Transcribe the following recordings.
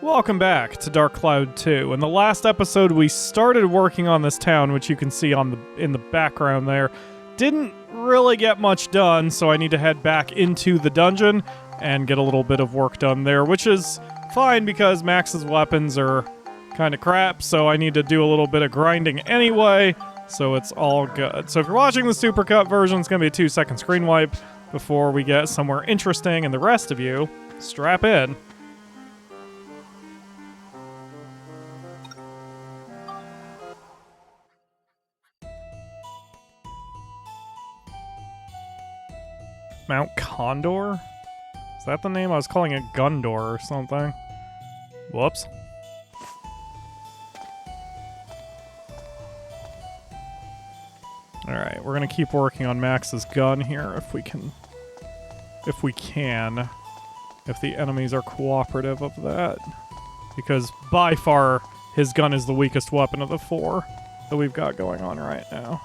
Welcome back to Dark Cloud 2. In the last episode, we started working on this town, which you can see in the background there. Didn't really get much done, so I need to head back into the dungeon and get a little bit of work done there, which is fine because Max's weapons are kind of crap, so I need to do a little bit of grinding anyway, so it's all good. So if you're watching the supercut version, it's going to be a 2-second screen wipe before we get somewhere interesting, and the rest of you, strap in. Mount Condor? Is that the name? I was calling it Gundor or something. Whoops. Alright, we're gonna keep working on Max's gun here if we can. If the enemies are cooperative of that. Because by far, his gun is the weakest weapon of the 4 that we've got going on right now.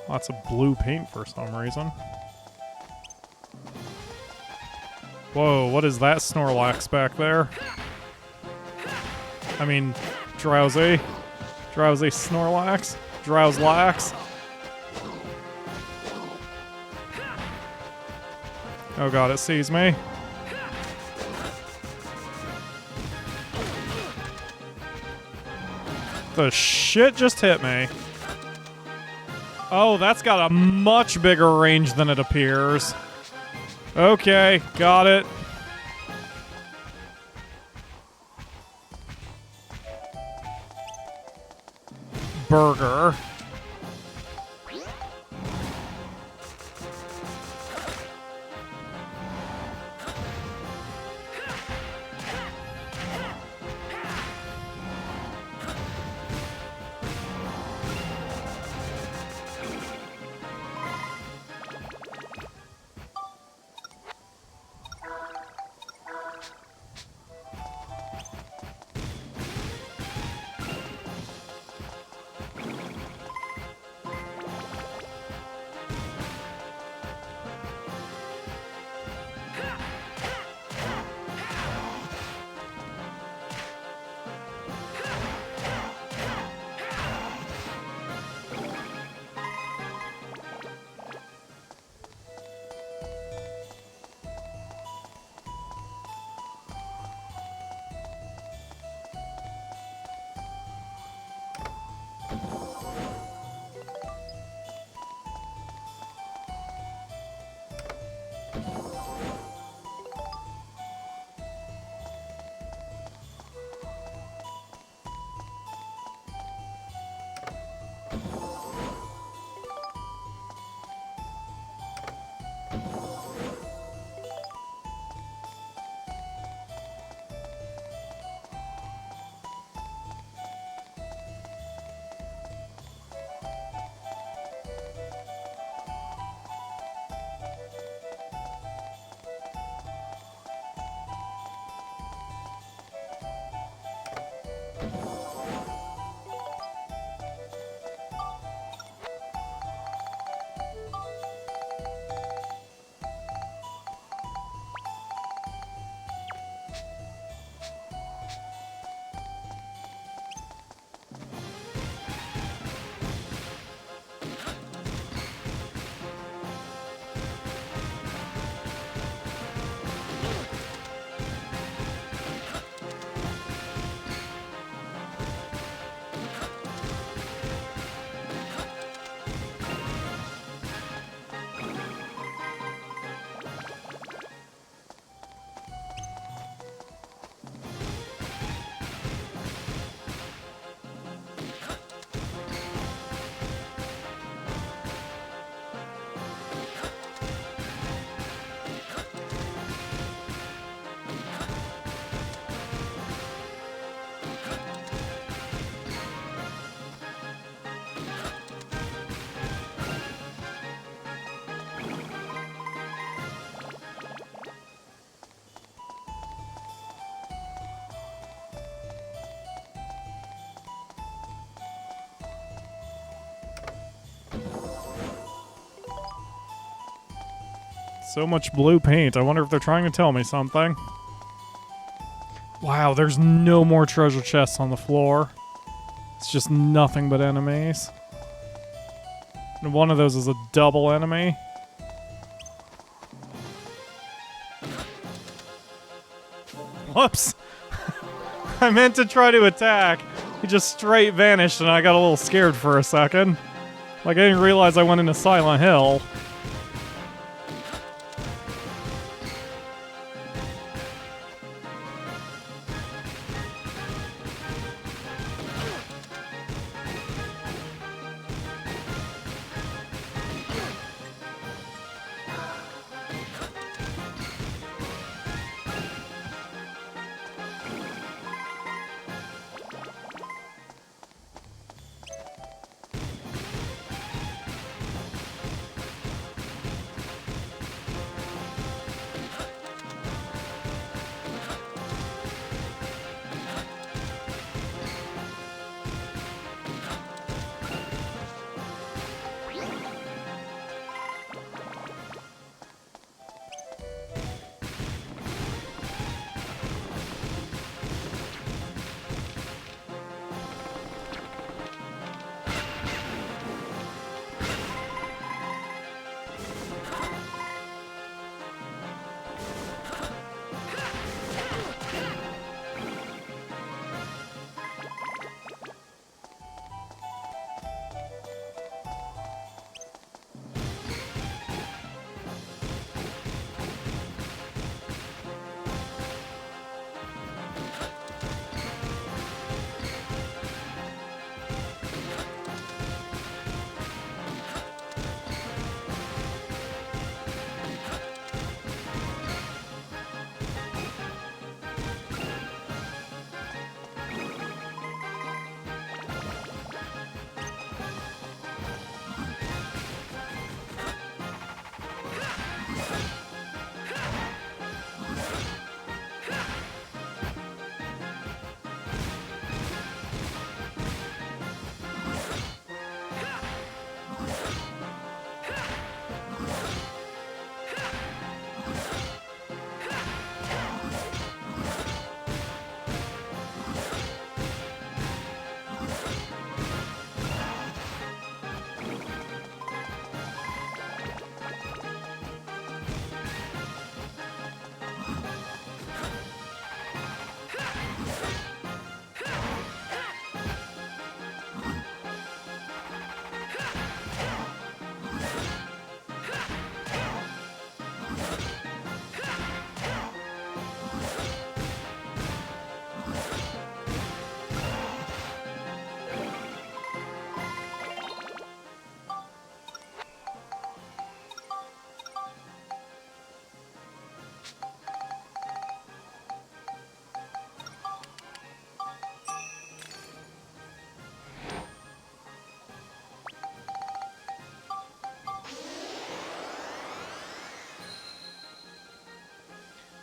Lots of blue paint for some reason. Whoa, what is that Snorlax back there? I mean, Drowsy. Drowsy Snorlax. Drowslax. Oh god, it sees me. The shit just hit me. Oh, that's got a much bigger range than it appears. Okay, got it. Burger. So much blue paint. I wonder if they're trying to tell me something. Wow, there's no more treasure chests on the floor. It's just nothing but enemies. And one of those is a double enemy. Whoops! I meant to try to attack. He just straight vanished and I got a little scared for a second. Like I didn't realize I went into Silent Hill.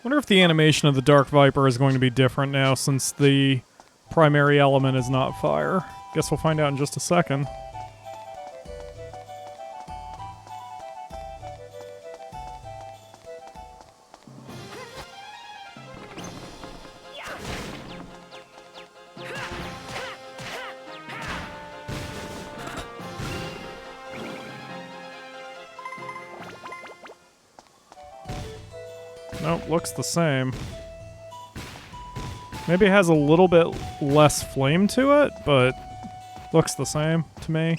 Wonder if the animation of the Dark Viper is going to be different now since the primary element is not fire. Guess we'll find out in just a second. Nope, looks the same. Maybe it has a little bit less flame to it, but looks the same to me.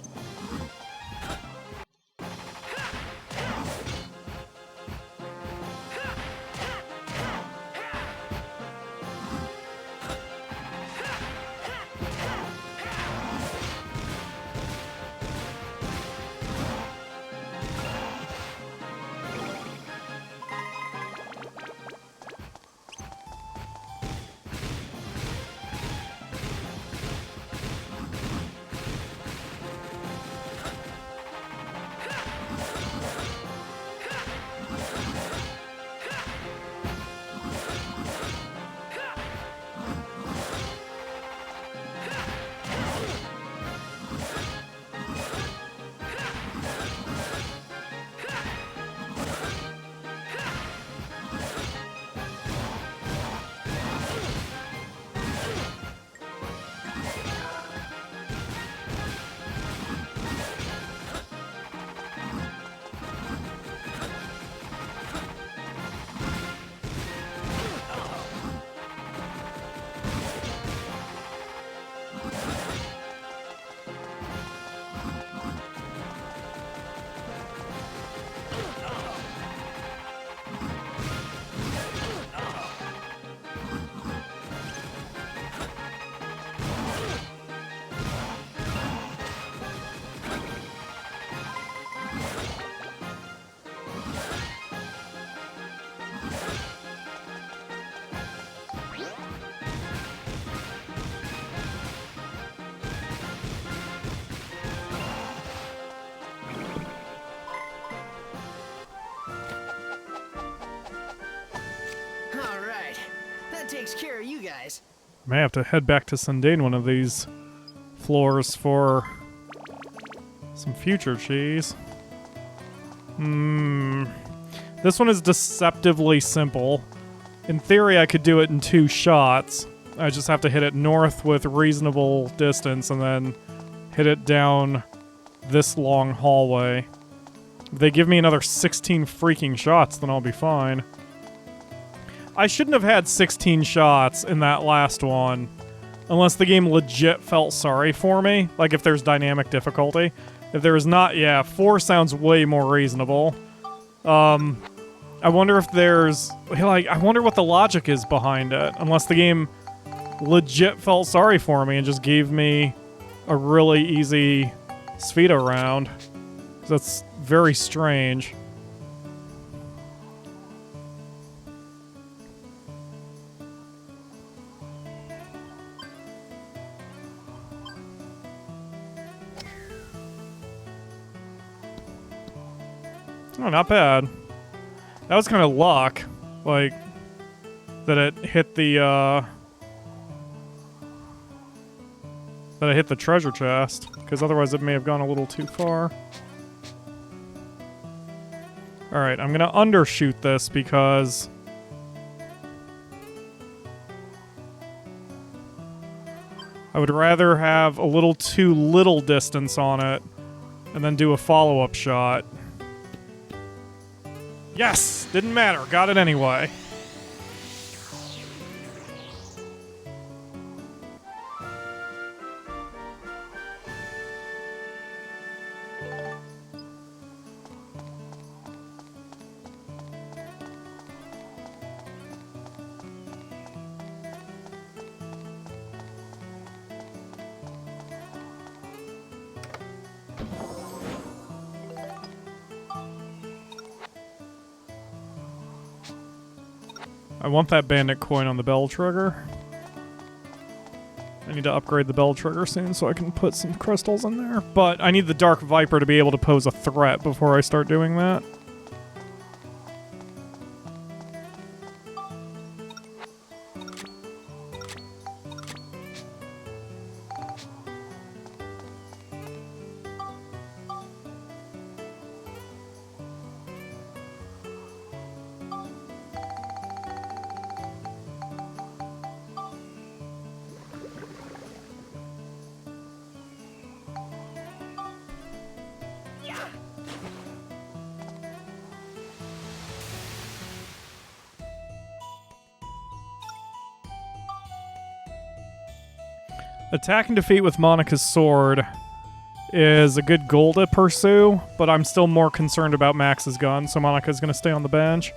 takes care of you guys. I may have to head back to Sundane one of these floors for some future cheese. This one is deceptively simple. In theory, I could do it in 2 shots. I just have to hit it north with reasonable distance and then hit it down this long hallway. If they give me another 16 freaking shots, then I'll be fine. I shouldn't have had 16 shots in that last one, unless the game legit felt sorry for me, like if there's dynamic difficulty. If there is not, yeah, 4 sounds way more reasonable. I wonder if there's, like, I wonder what the logic is behind it, unless the game legit felt sorry for me and just gave me a really easy Spheda round. That's very strange. Oh, not bad. That was kind of luck, like, that it hit the, that I hit the treasure chest, because otherwise it may have gone a little too far. Alright, I'm gonna undershoot this because I would rather have a little too little distance on it and then do a follow-up shot. Yes! Didn't matter. Got it anyway. I want that bandit coin on the bell trigger. I need to upgrade the bell trigger soon so I can put some crystals in there. But I need the Dark Viper to be able to pose a threat before I start doing that. Attack and defeat with Monica's sword is a good goal to pursue, but I'm still more concerned about Max's gun, so Monica's gonna stay on the bench.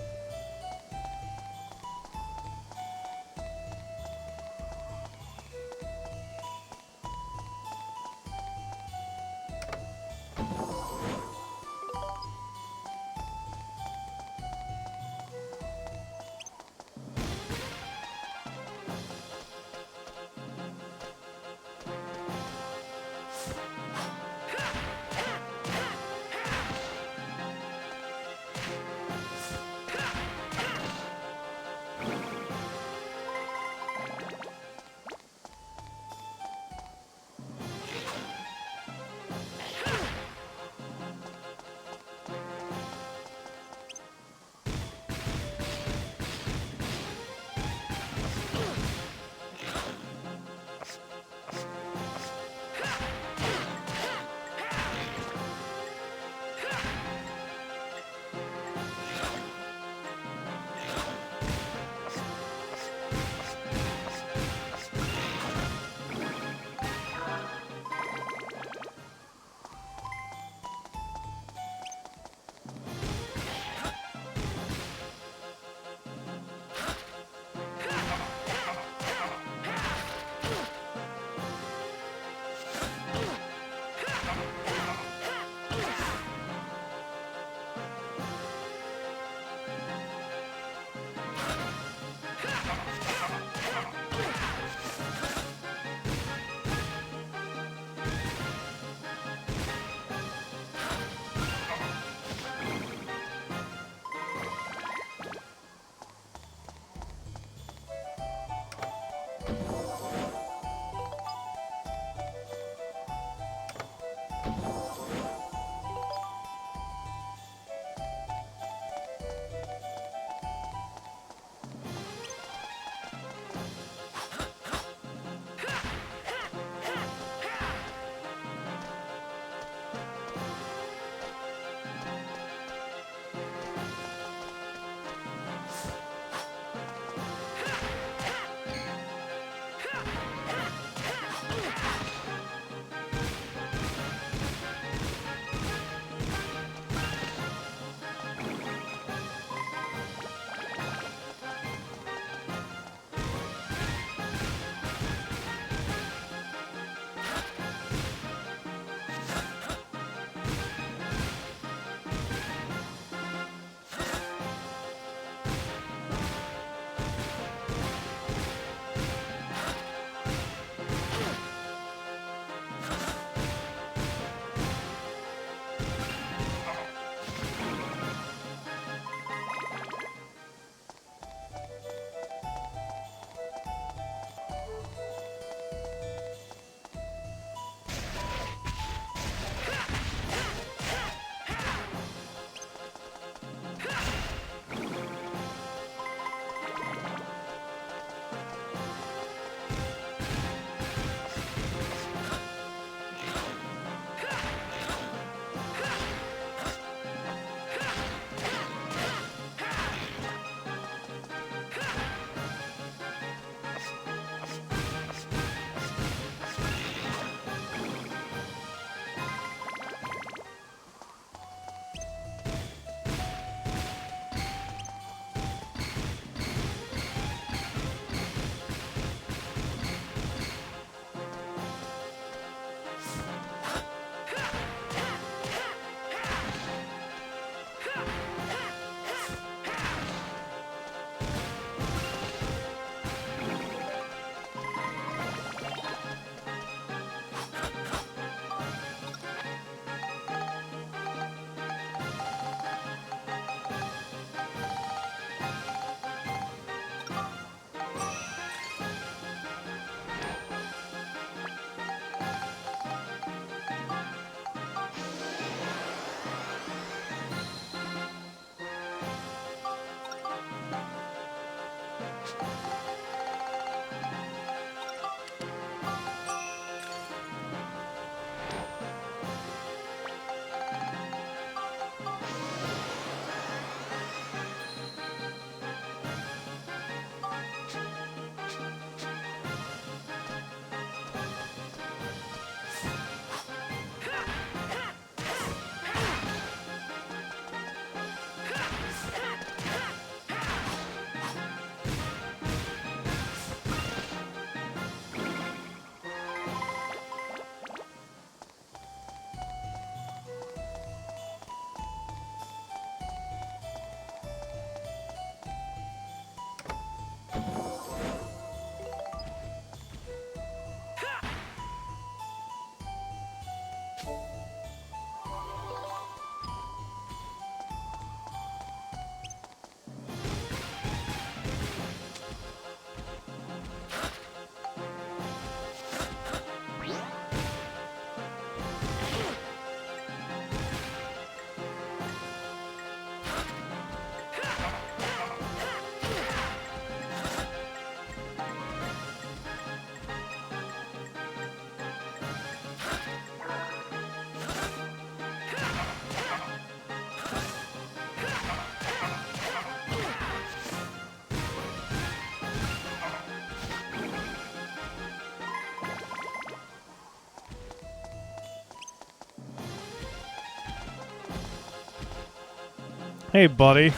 Hey, buddy.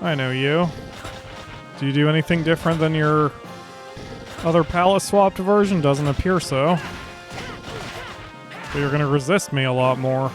I know you. Do you do anything different than your other palette-swapped version? Doesn't appear so. But you're gonna resist me a lot more.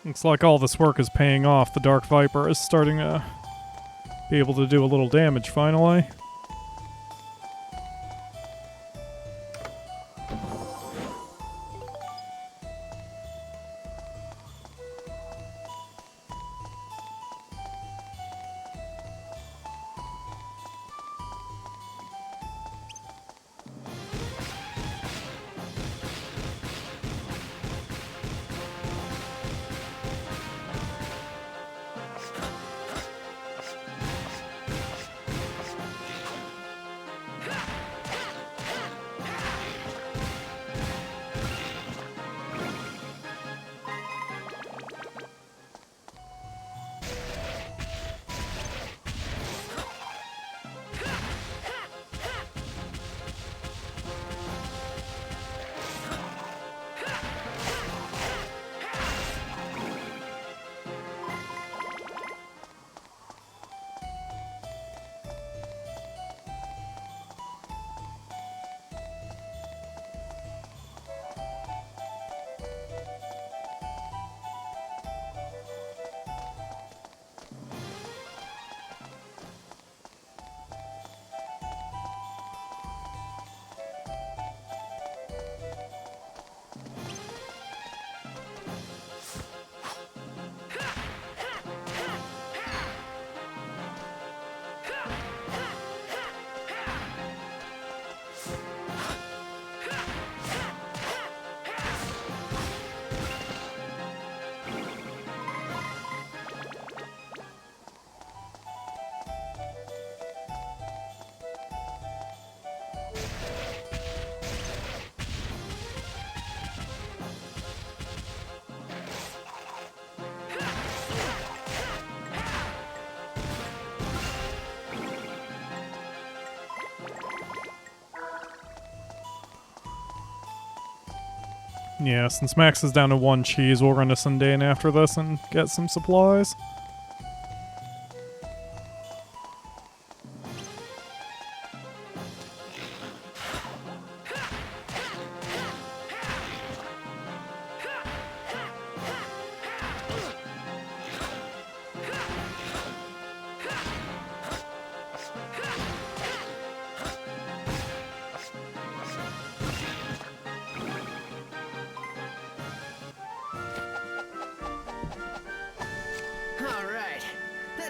Looks like all this work is paying off. The Dark Viper is starting to be able to do a little damage finally. Yeah, since Max is down to 1 cheese, we'll run to Sundane after this and get some supplies.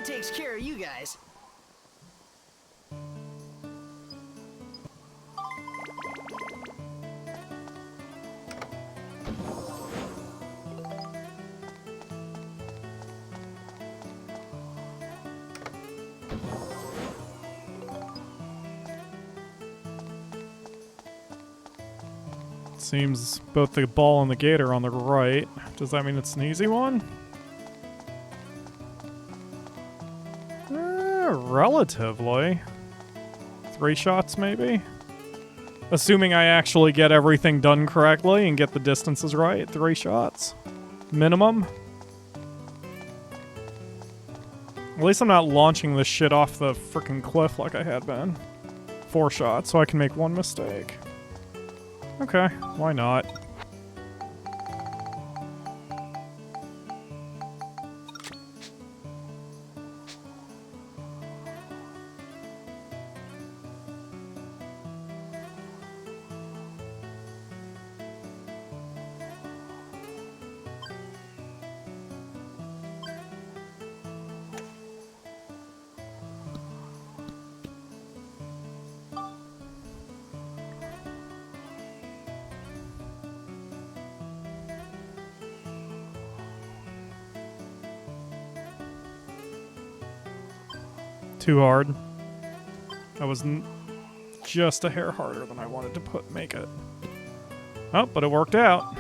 Takes care of you guys. Seems both the ball and the gate are on the right. Does that mean it's an easy one? Relatively. 3 shots, maybe? Assuming I actually get everything done correctly and get the distances right. 3 shots. Minimum. At least I'm not launching this shit off the frickin' cliff like I had been. 4 shots, so I can make 1 mistake. Okay, why not? Too hard. That was just a hair harder than I wanted to make it. Oh, but it worked out.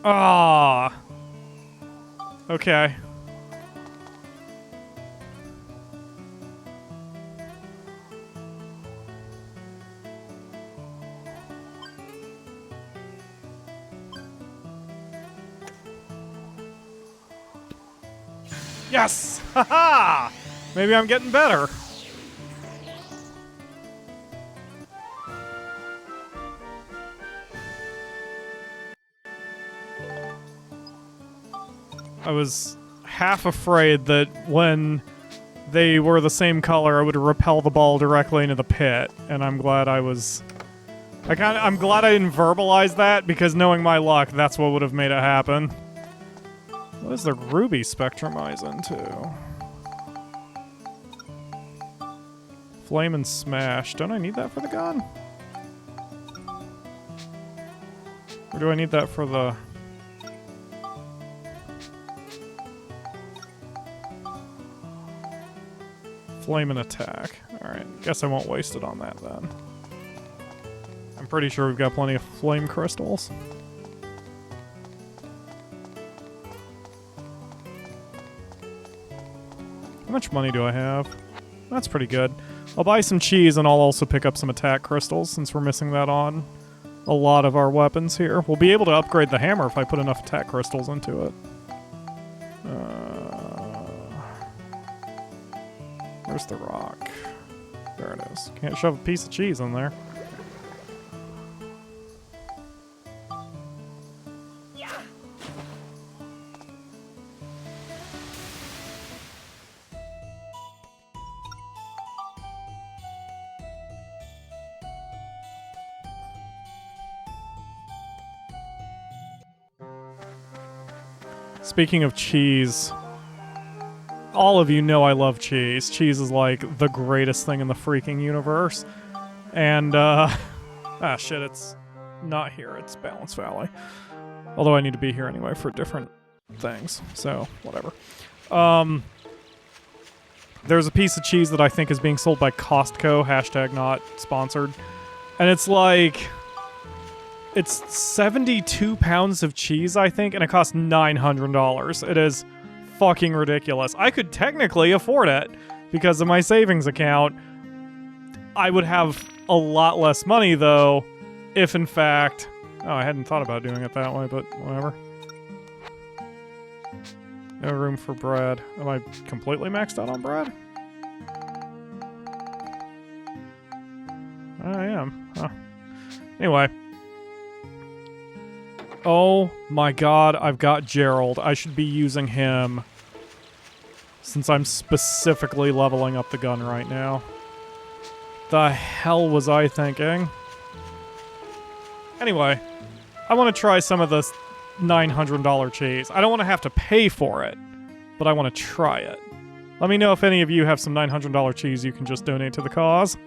Ah. Okay. Yes! Haha! Maybe I'm getting better. I was half afraid that when they were the same color, I would repel the ball directly into the pit, and I'm glad I was... I'm glad I didn't verbalize that, because knowing my luck, that's what would have made it happen. What does the ruby spectrumize into? Flame and smash. Don't I need that for the gun? Or do I need that for the... Flame and attack. Alright, guess I won't waste it on that then. I'm pretty sure we've got plenty of flame crystals. How much money do I have? That's pretty good. I'll buy some cheese and I'll also pick up some attack crystals since we're missing that on a lot of our weapons here. We'll be able to upgrade the hammer if I put enough attack crystals into it. Where's the rock? There it is. Can't shove a piece of cheese in there. Speaking of cheese, all of you know I love cheese. Cheese is like the greatest thing in the freaking universe. And, shit, it's not here. It's Balance Valley. Although I need to be here anyway for different things, so whatever. There's a piece of cheese that I think is being sold by Costco, hashtag not sponsored. And it's like... It's 72 pounds of cheese, I think, and it costs $900. It is fucking ridiculous. I could technically afford it because of my savings account. I would have a lot less money, though, if in fact... Oh, I hadn't thought about doing it that way, but whatever. No room for bread. Am I completely maxed out on bread? I am. Huh. Anyway. Oh my god, I've got Gerald. I should be using him since I'm specifically leveling up the gun right now. The hell was I thinking? Anyway, I want to try some of this $900 cheese. I don't want to have to pay for it, but I want to try it. Let me know if any of you have some $900 cheese you can just donate to the cause.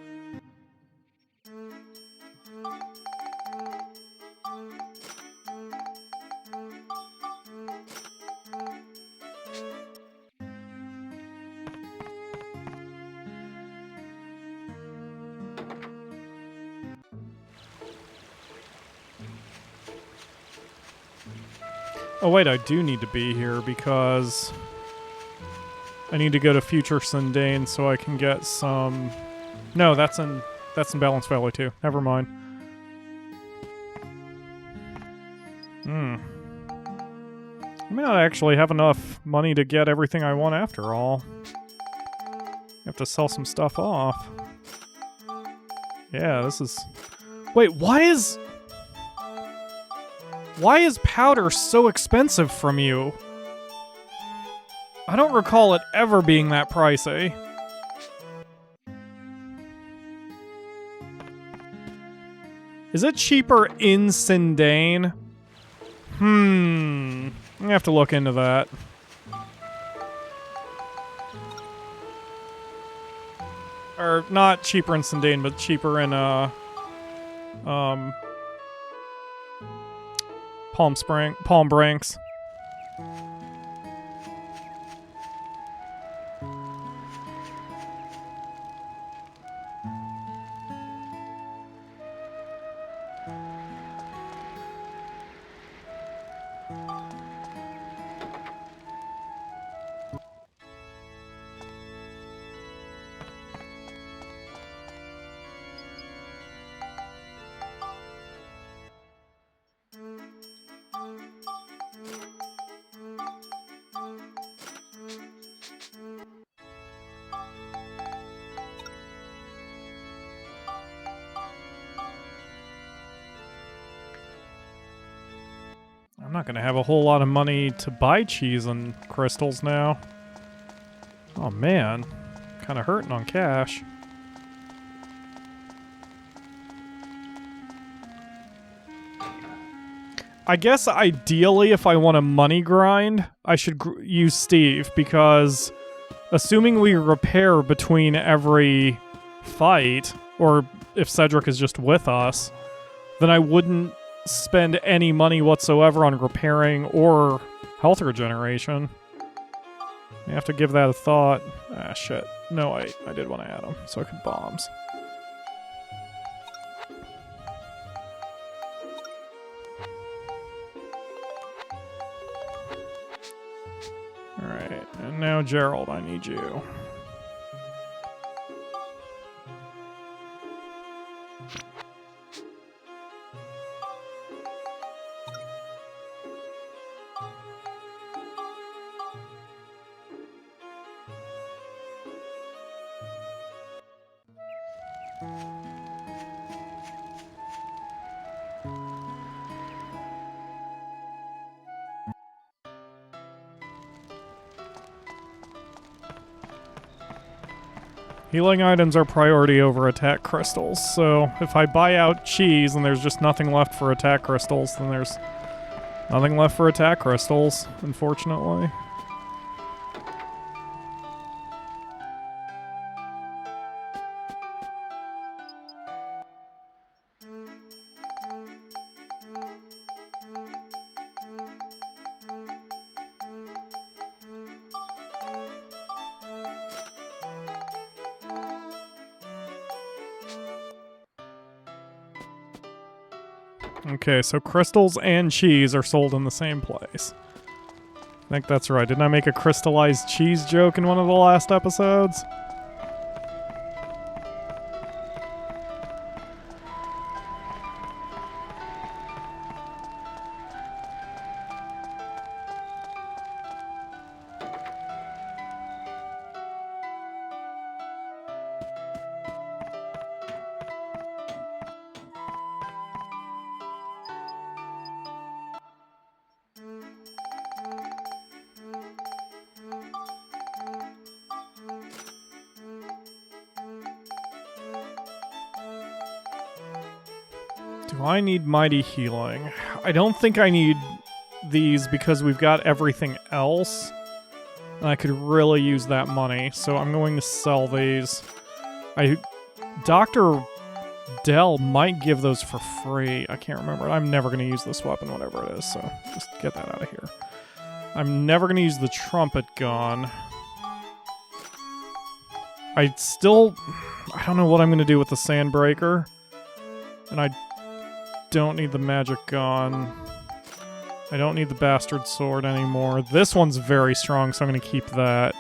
Oh wait, I do need to be here because I need to go to Future Sundane so I can get some... No, that's in Balance Valley too. Never mind. I may not actually have enough money to get everything I want after all. I have to sell some stuff off. Yeah, this is... Wait, why is powder so expensive from you? I don't recall it ever being that pricey. Is it cheaper in Sindane? I'm gonna have to look into that. Or not cheaper in Sindane, but cheaper in Palm Branks. I'm not gonna have a whole lot of money to buy cheese and crystals now. Oh man, kind of hurting on cash. I guess ideally if I want a money grind, I should use Steve because assuming we repair between every fight, or if Cedric is just with us, then I wouldn't spend any money whatsoever on repairing or health regeneration. I have to give that a thought. Ah, shit. No, I did want to add them so I could bombs. Alright, and now Gerald, I need you. Healing items are priority over attack crystals, so if I buy out cheese and there's just nothing left for attack crystals, then there's nothing left for attack crystals, unfortunately. Okay, so crystals and cheese are sold in the same place. I think that's right. Didn't I make a crystallized cheese joke in one of the last episodes? Do I need Mighty Healing? I don't think I need these because we've got everything else. And I could really use that money, so I'm going to sell these. Dr. Dell might give those for free. I can't remember. I'm never going to use this weapon, whatever it is, so just get that out of here. I'm never going to use the trumpet gun. I don't know what I'm going to do with the Sandbreaker. And I don't need the magic gun. I don't need the bastard sword anymore. This one's very strong, so I'm going to keep that.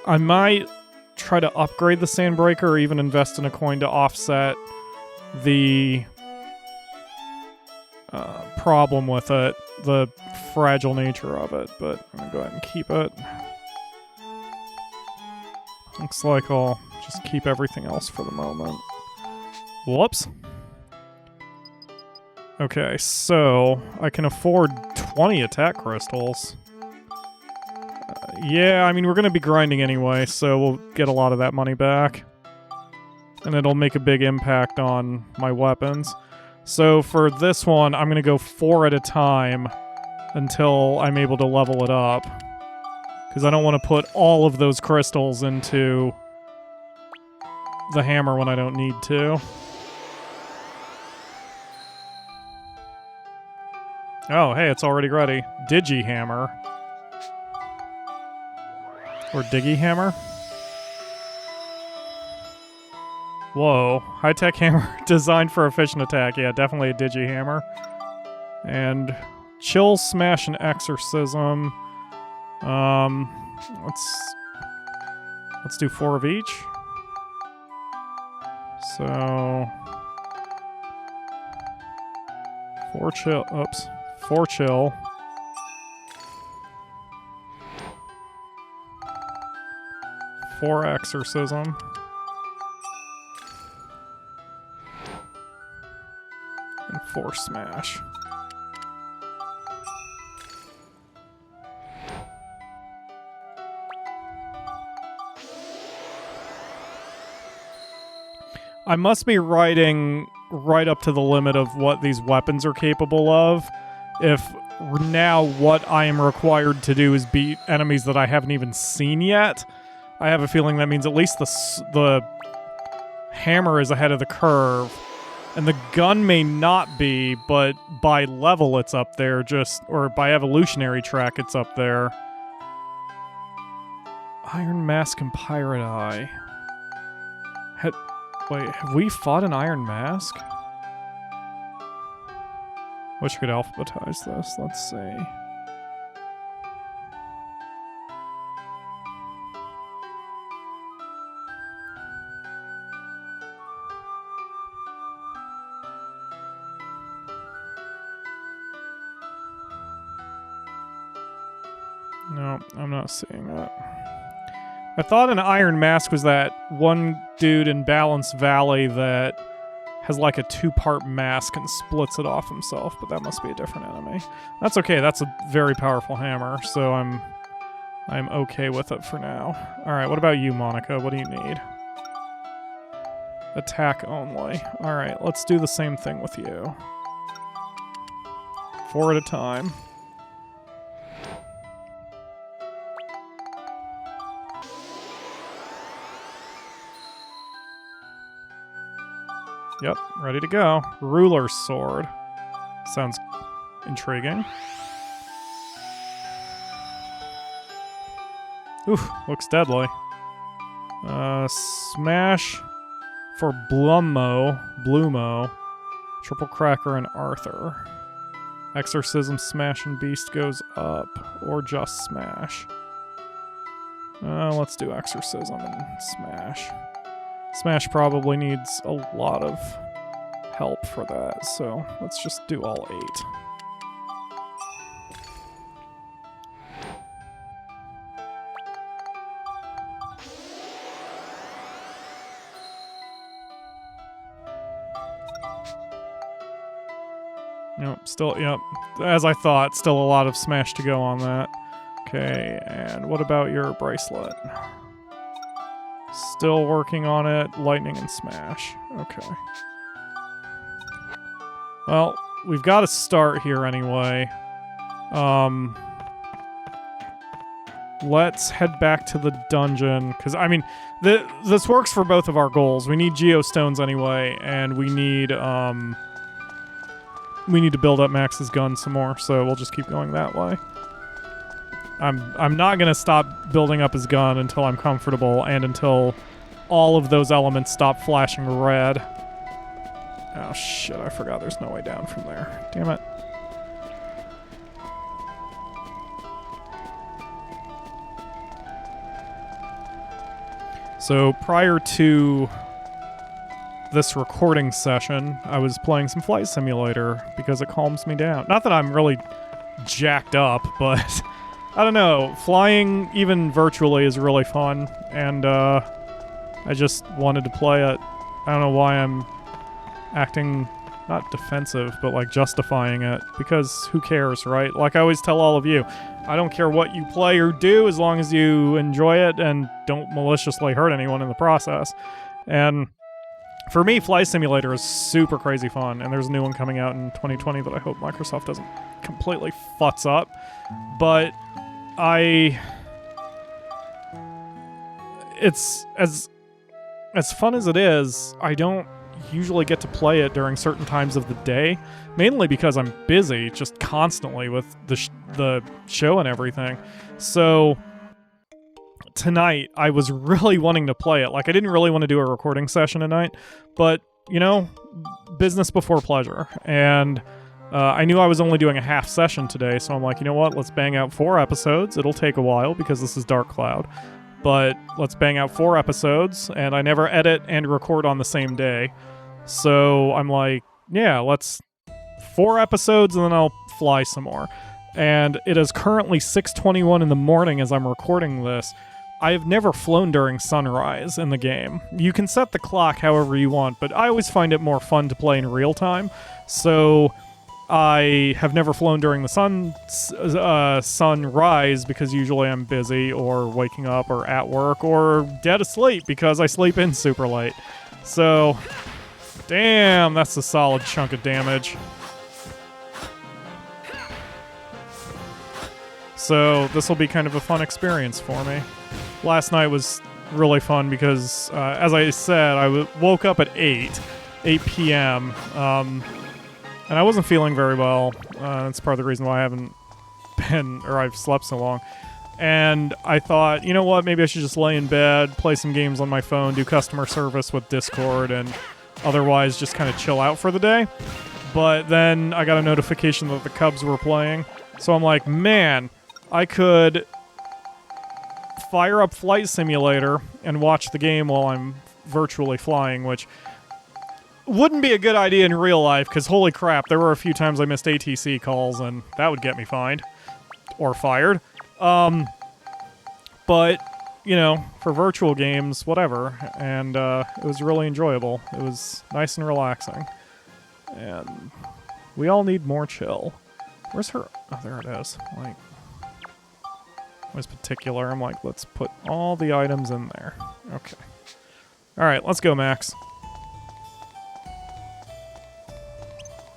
I might try to upgrade the Sandbreaker or even invest in a coin to offset the problem with it, the fragile nature of it, but I'm going to go ahead and keep it. Looks like I'll just keep everything else for the moment. Whoops. Okay, so I can afford 20 attack crystals. Yeah, I mean, we're going to be grinding anyway, so we'll get a lot of that money back. And it'll make a big impact on my weapons. So for this one, I'm going to go 4 at a time until I'm able to level it up. Because I don't want to put all of those crystals into the hammer when I don't need to. Oh, hey, it's already ready. Digi-hammer. Or Diggy-hammer? Whoa. High-tech hammer designed for efficient attack. Yeah, definitely a Digi-hammer. And chill, smash, and exorcism. Let's do 4 of each. So 4 chill. Oops. 4 chill. 4 exorcism. And 4 smash. I must be riding right up to the limit of what these weapons are capable of. If now what I am required to do is beat enemies that I haven't even seen yet, I have a feeling that means at least the hammer is ahead of the curve. And the gun may not be, but by level it's up there, or by evolutionary track it's up there. Iron Mask and Pirate Eye. Wait, have we fought an Iron Mask? Wish I could alphabetize this. Let's see. No, I'm not seeing that. I thought an Iron Mask was that one dude in Balance Valley that has like a 2-part mask and splits it off himself, but that must be a different enemy. That's okay, that's a very powerful hammer, so I'm okay with it for now. Alright, what about you, Monica? What do you need? Attack only. Alright, let's do the same thing with you. 4 at a time. Yep, ready to go. Ruler sword. Sounds intriguing. Oof, looks deadly. Smash for Blumo, Triple Cracker, and Arthur. Exorcism, Smash, and Beast goes up, or just Smash. Let's do Exorcism and Smash. Smash probably needs a lot of help for that, so let's just do all 8. Yep, as I thought, still a lot of Smash to go on that. Okay, and what about your bracelet? Still working on it. Lightning and Smash. Okay. Well, we've got to start here anyway. Let's head back to the dungeon, because, I mean, this works for both of our goals. We need geostones anyway, and we need to build up Max's gun some more, so we'll just keep going that way. I'm not going to stop building up his gun until I'm comfortable and until all of those elements stop flashing red. Oh shit, I forgot there's no way down from there. Damn it. So prior to this recording session, I was playing some Flight Simulator because it calms me down. Not that I'm really jacked up, but I don't know. Flying, even virtually, is really fun, and I just wanted to play it. I don't know why I'm acting not defensive, but like justifying it, because who cares, right? Like I always tell all of you, I don't care what you play or do as long as you enjoy it and don't maliciously hurt anyone in the process. And for me, Flight Simulator is super crazy fun, and there's a new one coming out in 2020 that I hope Microsoft doesn't completely futz up. But it's as fun as it is, I don't usually get to play it during certain times of the day, mainly because I'm busy just constantly with the show and everything. So tonight I was really wanting to play it. Like I didn't really want to do a recording session tonight, but you know, business before pleasure. And I knew I was only doing a half session today, so I'm like, you know what, let's bang out 4 episodes. It'll take a while because this is Dark Cloud, but let's bang out 4 episodes, and I never edit and record on the same day. So I'm like, yeah, let's 4 episodes and then I'll fly some more. And it is currently 6:21 in the morning as I'm recording this. I have never flown during sunrise in the game. You can set the clock however you want, but I always find it more fun to play in real time. So I have never flown during the sunrise because usually I'm busy or waking up or at work or dead asleep because I sleep in super late. So damn, that's a solid chunk of damage. So this will be kind of a fun experience for me. Last night was really fun because, as I said, I woke up at 8 p.m., and I wasn't feeling very well. That's part of the reason why I've slept so long. And I thought, you know what, maybe I should just lay in bed, play some games on my phone, do customer service with Discord, and otherwise just kind of chill out for the day. But then I got a notification that the Cubs were playing, so I'm like, man, I could fire up Flight Simulator and watch the game while I'm virtually flying, which wouldn't be a good idea in real life, because holy crap, there were a few times I missed ATC calls, and that would get me fined. Or fired. But, you know, for virtual games, whatever. And it was really enjoyable. It was nice and relaxing. And we all need more chill. Where's her? Oh, there it is. Like, was particular. I'm like, let's put all the items in there. Okay. Alright, let's go, Max.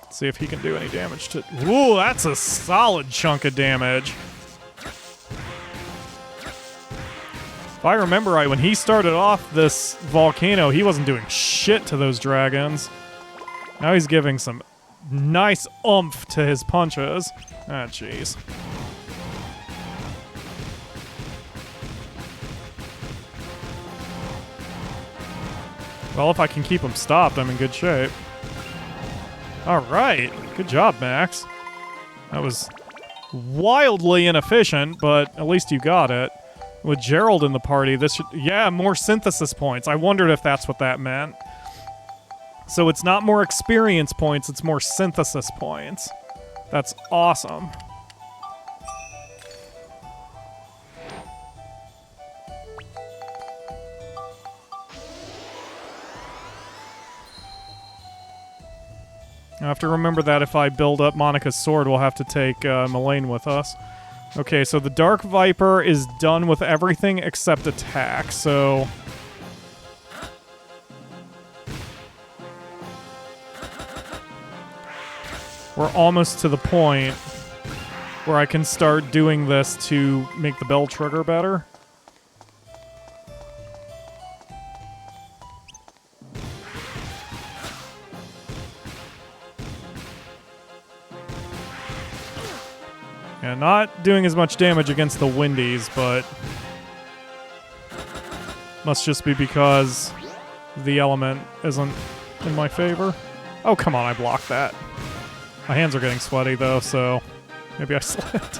See if he can do any damage to... Ooh, that's a solid chunk of damage. If I remember right, when he started off this volcano, he wasn't doing shit to those dragons. Now he's giving some nice oomph to his punches. Ah, jeez. Well, if I can keep him stopped, I'm in good shape. Alright, good job, Max. That was wildly inefficient, but at least you got it. With Gerald in the party, this should... Yeah, more synthesis points. I wondered if that's what that meant. So it's not more experience points, it's more synthesis points. That's awesome. I have to remember that if I build up Monica's sword, we'll have to take Mullane with us. Okay, so the Dark Viper is done with everything except attack, so... We're almost to the point where I can start doing this to make the bell trigger better. Yeah, not doing as much damage against the Windies, but must just be because the element isn't in my favor. Oh, come on, I blocked that. My hands are getting sweaty, though, so maybe I slipped.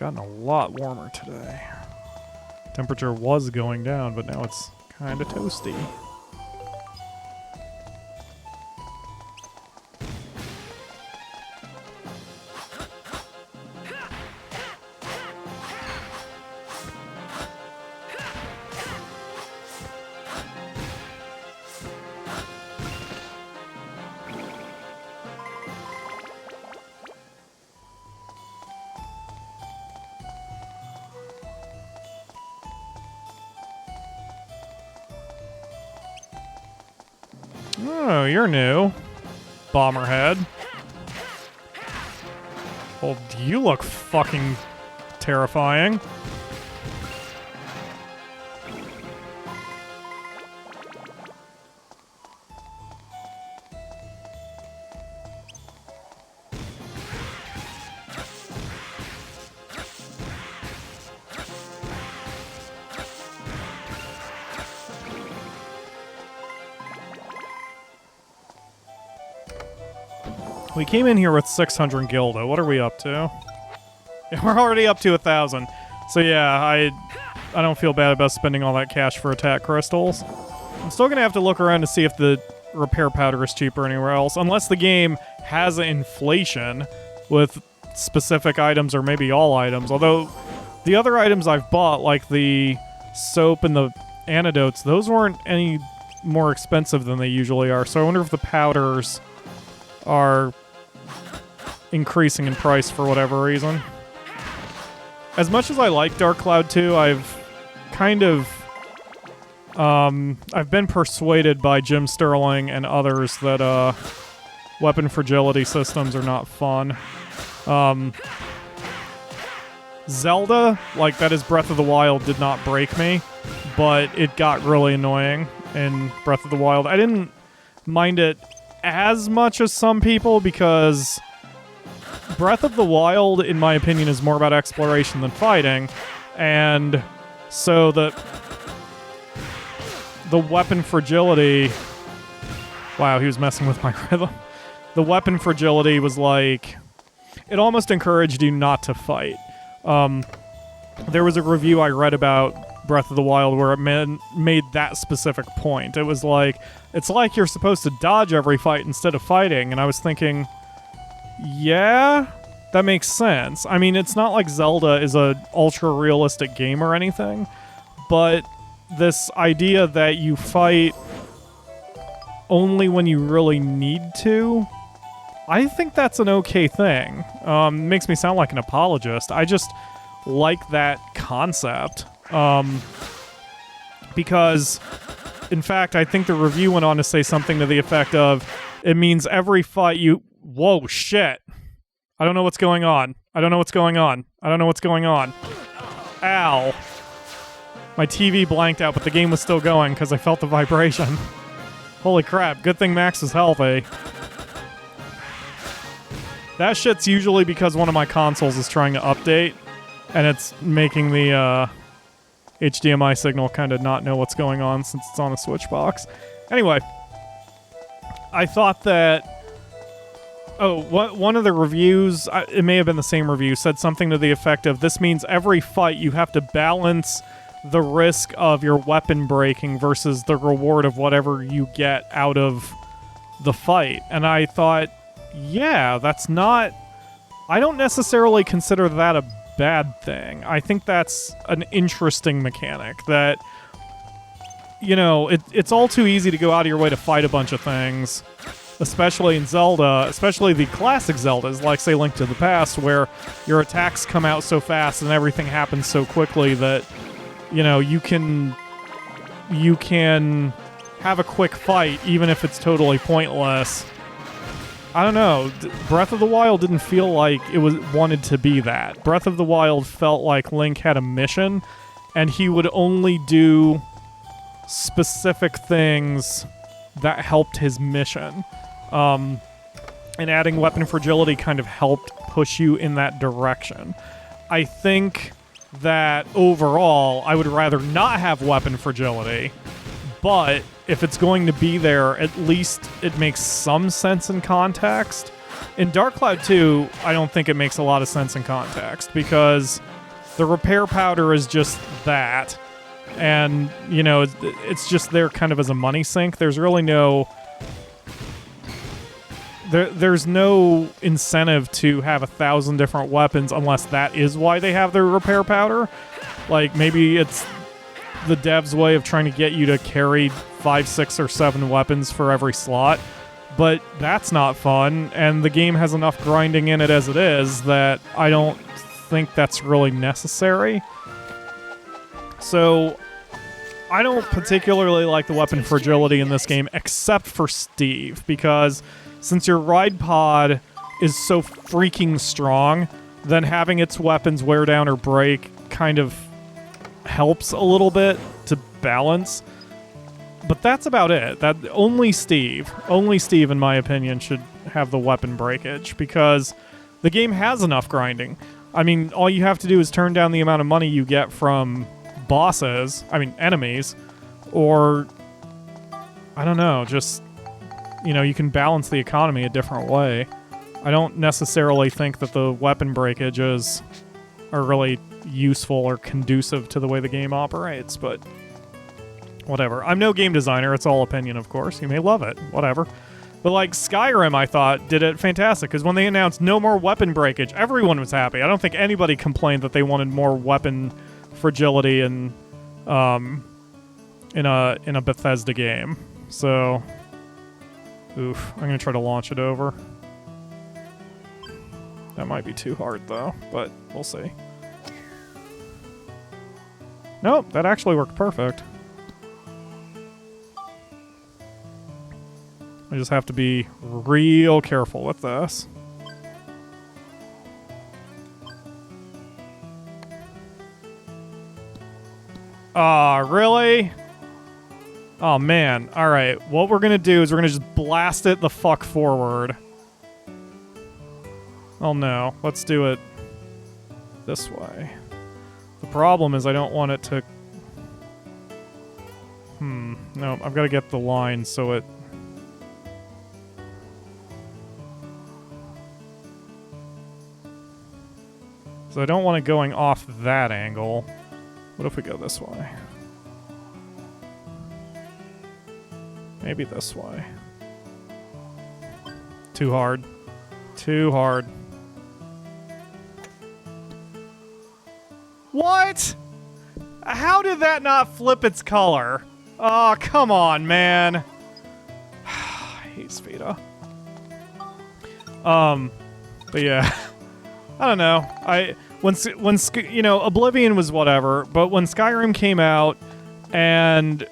gotten a lot warmer today. Temperature was going down, but now it's kind of toasty. Oh, you're new. Bomberhead. Well, you look fucking terrifying. We came in here with 600 gilda. What are we up to? Yeah, we're already up to 1,000. So yeah, I don't feel bad about spending all that cash for attack crystals. I'm still gonna have to look around to see if the repair powder is cheaper anywhere else, unless the game has an inflation with specific items or maybe all items. Although the other items I've bought, like the soap and the antidotes, those weren't any more expensive than they usually are. So I wonder if the powders are increasing in price for whatever reason. As much as I like Dark Cloud 2, I've kind of I've been persuaded by Jim Sterling and others that weapon fragility systems are not fun. Zelda, like that is Breath of the Wild, did not break me, but it got really annoying in Breath of the Wild. I didn't mind it as much as some people because Breath of the Wild, in my opinion, is more about exploration than fighting, and so the weapon fragility... Wow, he was messing with my rhythm. The weapon fragility was like... It almost encouraged you not to fight. There was a review I read about Breath of the Wild where it made that specific point. It was like, it's like you're supposed to dodge every fight instead of fighting, and I was thinking... Yeah, that makes sense. I mean, it's not like Zelda is a ultra-realistic game or anything, but this idea that you fight only when you really need to, I think that's an okay thing. Makes me sound like an apologist. I just like that concept. Because, in fact, I think the review went on to say something to the effect of, it means every fight you... Whoa, shit. I don't know what's going on. I don't know what's going on. I don't know what's going on. Ow. My TV blanked out, but the game was still going because I felt the vibration. Holy crap, good thing Max is healthy. That shit's usually because one of my consoles is trying to update, and it's making the HDMI signal kind of not know what's going on since it's on a Switch box. Anyway, I thought that... Oh, one of the reviews, it may have been the same review, said something to the effect of, this means every fight you have to balance the risk of your weapon breaking versus the reward of whatever you get out of the fight. And I thought, yeah, that's not... I don't necessarily consider that a bad thing. I think that's an interesting mechanic that, you know, it's all too easy to go out of your way to fight a bunch of things, especially in Zelda, especially the classic Zeldas, like, say, Link to the Past, where your attacks come out so fast and everything happens so quickly that, you know, you can have a quick fight, even if it's totally pointless. I don't know. Breath of the Wild didn't feel like it wanted to be that. Breath of the Wild felt like Link had a mission, and he would only do specific things that helped his mission. And adding weapon fragility kind of helped push you in that direction. I think that overall, I would rather not have weapon fragility, but if it's going to be there, at least it makes some sense in context. In Dark Cloud 2, I don't think it makes a lot of sense in context, because The repair powder is just that. And, you know, it's just there kind of as a money sink. There's really no... There's no incentive to have 1,000 different weapons unless that is why they have their repair powder. Like, maybe it's the dev's way of trying to get you to carry 5, 6, or 7 weapons for every slot. But that's not fun, and the game has enough grinding in it as it is that I don't think that's really necessary. So, I don't particularly like the weapon fragility in this game, except for Steve, because since your ride pod is so freaking strong, then having its weapons wear down or break kind of helps a little bit to balance. But that's about it. Only Steve, in my opinion, should have the weapon breakage, because the game has enough grinding. I mean, all you have to do is turn down the amount of money you get from enemies, or, I don't know, just, you know, you can balance the economy a different way. I don't necessarily think that the weapon breakages are really useful or conducive to the way the game operates, but whatever. I'm no game designer, it's all opinion, of course. You may love it, whatever. But like Skyrim, I thought, did it fantastic, because when they announced no more weapon breakage, everyone was happy. I don't think anybody complained that they wanted more weapon fragility in a Bethesda game. So, oof, I'm gonna try to launch it over. That might be too hard though, but we'll see. Nope, that actually worked perfect. I just have to be real careful with this. Aw, really? Oh, man. Alright, what we're gonna do is we're gonna just blast it the fuck forward. Oh, no. Let's do it this way. The problem is I don't want it to... No, I've got to get the line so it... So I don't want it going off that angle. What if we go this way? Maybe this way. Too hard. Too hard. What? How did that not flip its color? Oh, come on, man. I hate Sveta. But yeah. I don't know. When you know, Oblivion was whatever, but when Skyrim came out and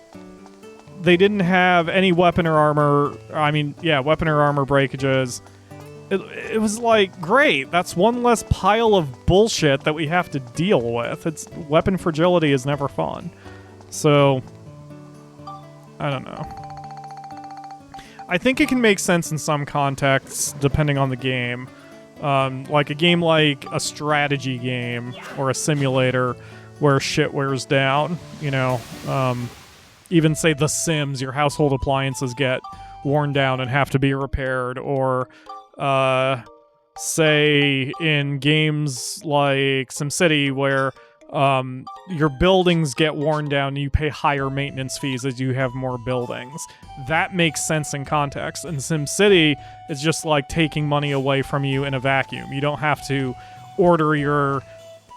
they didn't have any weapon or armor, weapon or armor breakages, it was like, great, that's one less pile of bullshit that we have to deal with. Weapon fragility is never fun. So, I don't know. I think it can make sense in some contexts, depending on the game. Like a game like a strategy game or a simulator where shit wears down, you know. Even say The Sims, your household appliances get worn down and have to be repaired, or say in games like SimCity where your buildings get worn down and you pay higher maintenance fees as you have more buildings. That makes sense in context. And SimCity is just like taking money away from you in a vacuum. You don't have to order your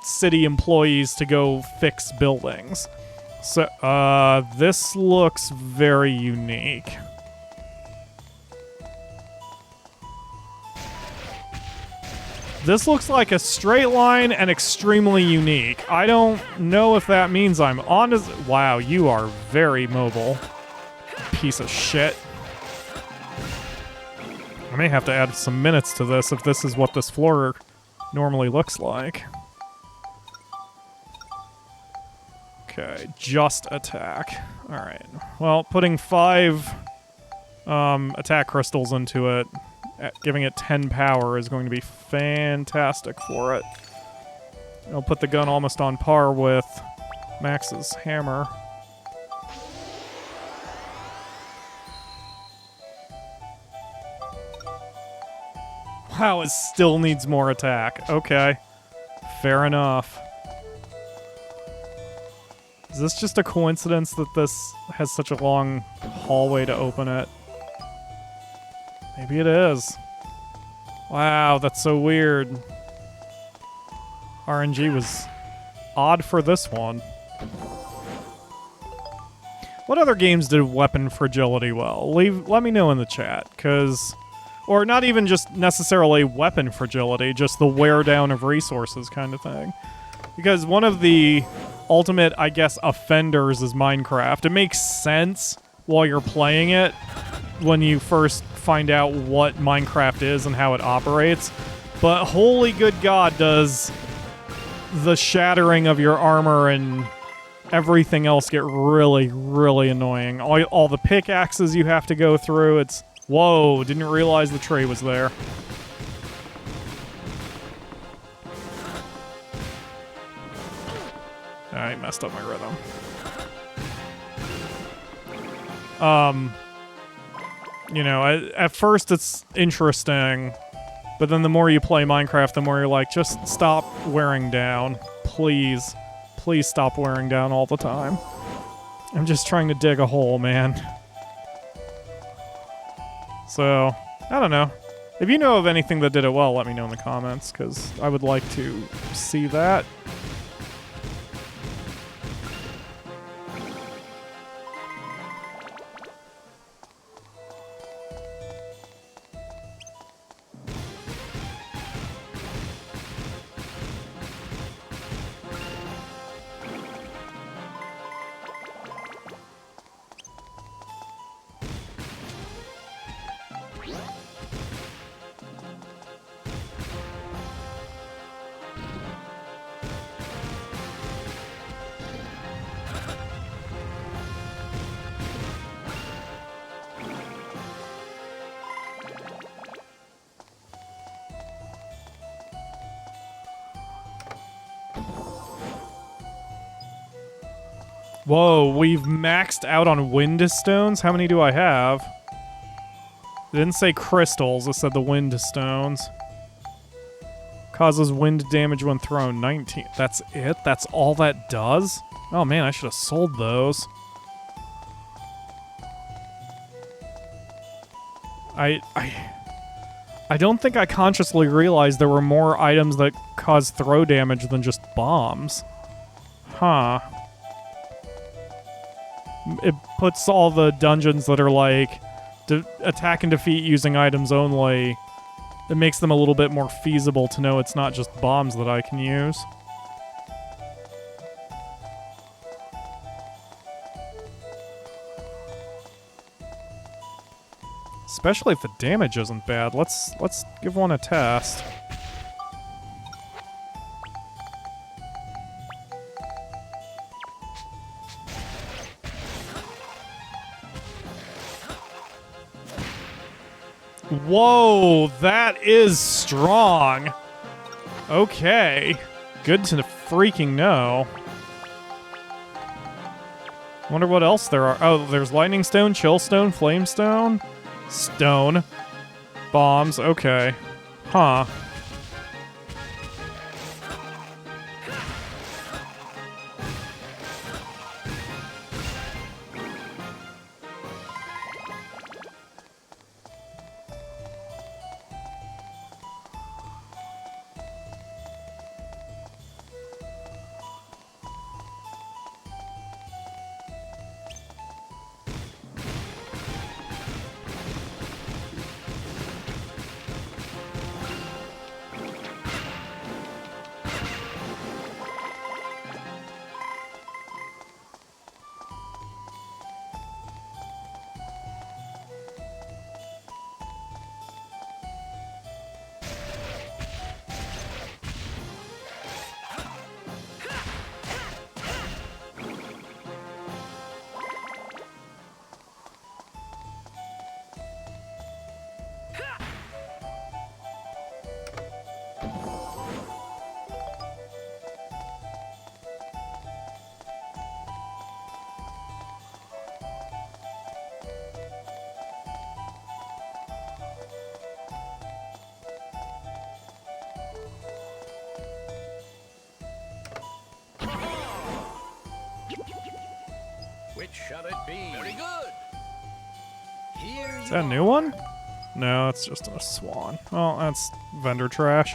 city employees to go fix buildings. So, this looks very unique. This looks like a straight line and extremely unique. I don't know if that means I'm on to... Wow, you are very mobile. Piece of shit. I may have to add some minutes to this if this is what this floor normally looks like. Okay, just attack. Alright. Well, putting 5 attack crystals into it, giving it 10 power is going to be fantastic for it. I'll put the gun almost on par with Max's hammer. Wow, it still needs more attack. Okay. Fair enough. Is this just a coincidence that this has such a long hallway to open it? Maybe it is. Wow, that's so weird. RNG was odd for this one. What other games did weapon fragility well? Let me know in the chat, or not even just necessarily weapon fragility, just the wear down of resources kind of thing. Because one of the ultimate, I guess, offenders is Minecraft. It makes sense while you're playing it when you first find out what Minecraft is and how it operates. But holy good God, does the shattering of your armor and everything else get really, really annoying. All the pickaxes you have to go through, it's... Whoa, didn't realize the tree was there. I messed up my rhythm. You know, at first it's interesting, but then the more you play Minecraft, the more you're like, just stop wearing down. Please. Please stop wearing down all the time. I'm just trying to dig a hole, man. So, I don't know. If you know of anything that did it well, let me know in the comments, because I would like to see that. Whoa, we've maxed out on wind stones? How many do I have? It didn't say crystals, it said the wind stones. Causes wind damage when thrown. 19. That's it? That's all that does? Oh man, I should have sold those. I don't think I consciously realized there were more items that cause throw damage than just bombs. Huh. It puts all the dungeons that are like attack and defeat using items only. It makes them a little bit more feasible to know it's not just bombs that I can use. Especially if the damage isn't bad. Let's give one a test. Whoa, that is strong. Okay. Good to freaking know. Wonder what else there are. Oh, there's lightning stone, chill stone, flame stone, stone, bombs. Okay. Huh. Is that a new one? No, it's just a swan. Oh, that's vendor trash.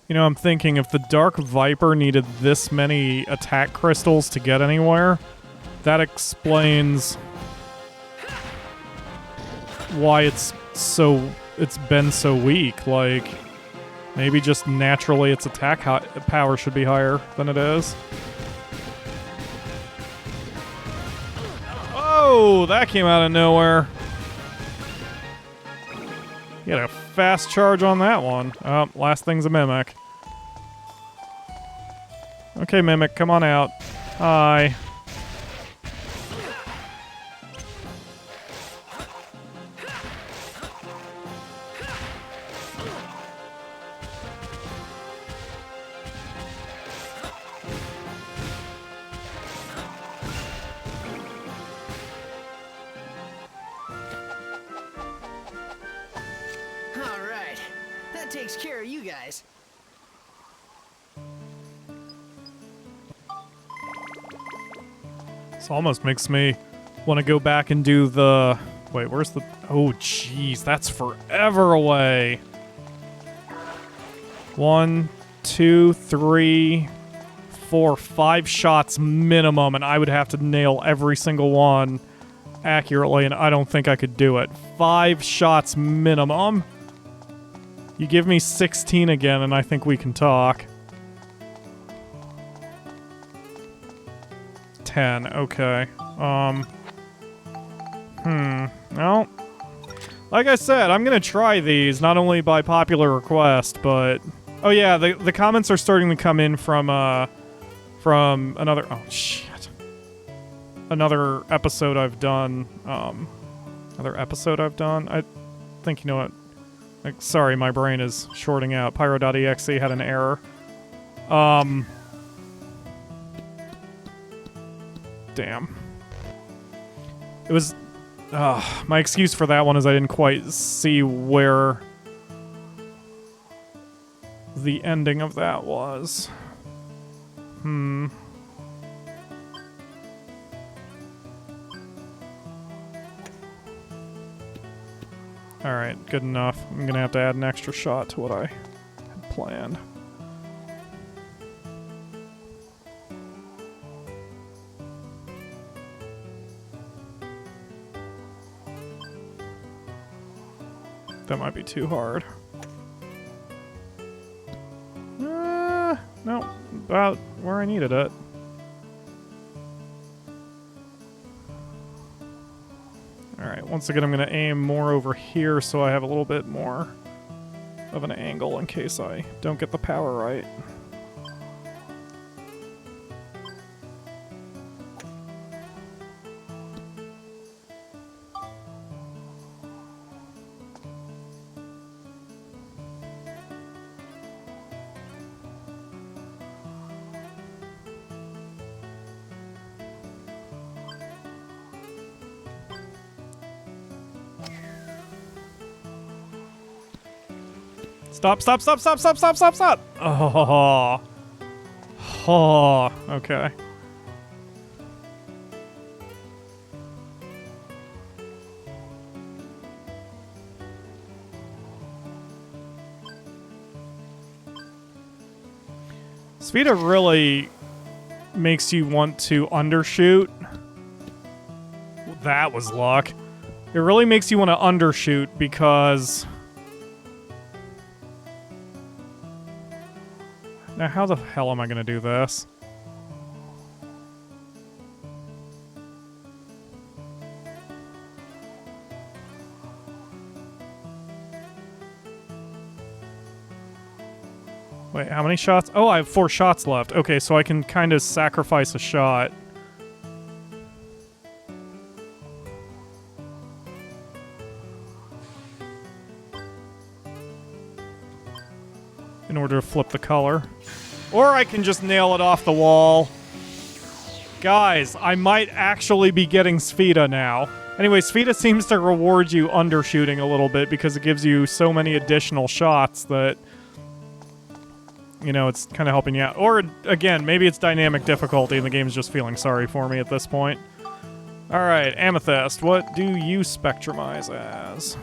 You know, I'm thinking if the Dark Viper needed this many attack crystals to get anywhere, that explains why it's been so weak. Like, maybe just naturally its attack power should be higher than it is. Oh, that came out of nowhere. You had a fast charge on that one. Oh, last thing's a Mimic. Okay, Mimic, come on out. Hi. Alright. That takes care of you guys. This almost makes me want to go back and do the... Wait, where's the... Oh, jeez, that's forever away. 1, 2, 3, 4, 5 shots minimum, and I would have to nail every single one accurately, and I don't think I could do it. 5 shots minimum. You give me 16 again, and I think we can talk. 10, okay. No. Like I said, I'm gonna try these, not only by popular request, but... Oh yeah, the comments are starting to come in from another... Oh, shit. Another episode I've done, I think, you know what? Like, sorry, my brain is shorting out. Pyro.exe had an error. Damn. It was... my excuse for that one is I didn't quite see where the ending of that was. Alright, good enough. I'm gonna have to add an extra shot to what I had planned. That might be too hard. No, about where I needed it. Alright, once again I'm going to aim more over here so I have a little bit more of an angle in case I don't get the power right. Stop, stop, stop, stop, stop, stop, stop, stop! Oh. Oh, okay. Svita really makes you want to undershoot. That was luck. It really makes you want to undershoot because... Now, how the hell am I going to do this? Wait, how many shots? Oh, I have 4 shots left. Okay, so I can kind of sacrifice a shot order to flip the color. Or I can just nail it off the wall. Guys, I might actually be getting Spheda now. Anyway, Spheda seems to reward you undershooting a little bit because it gives you so many additional shots that, you know, it's kind of helping you out. Or, again, maybe it's dynamic difficulty and the game's just feeling sorry for me at this point. Alright, Amethyst, what do you spectrumize as?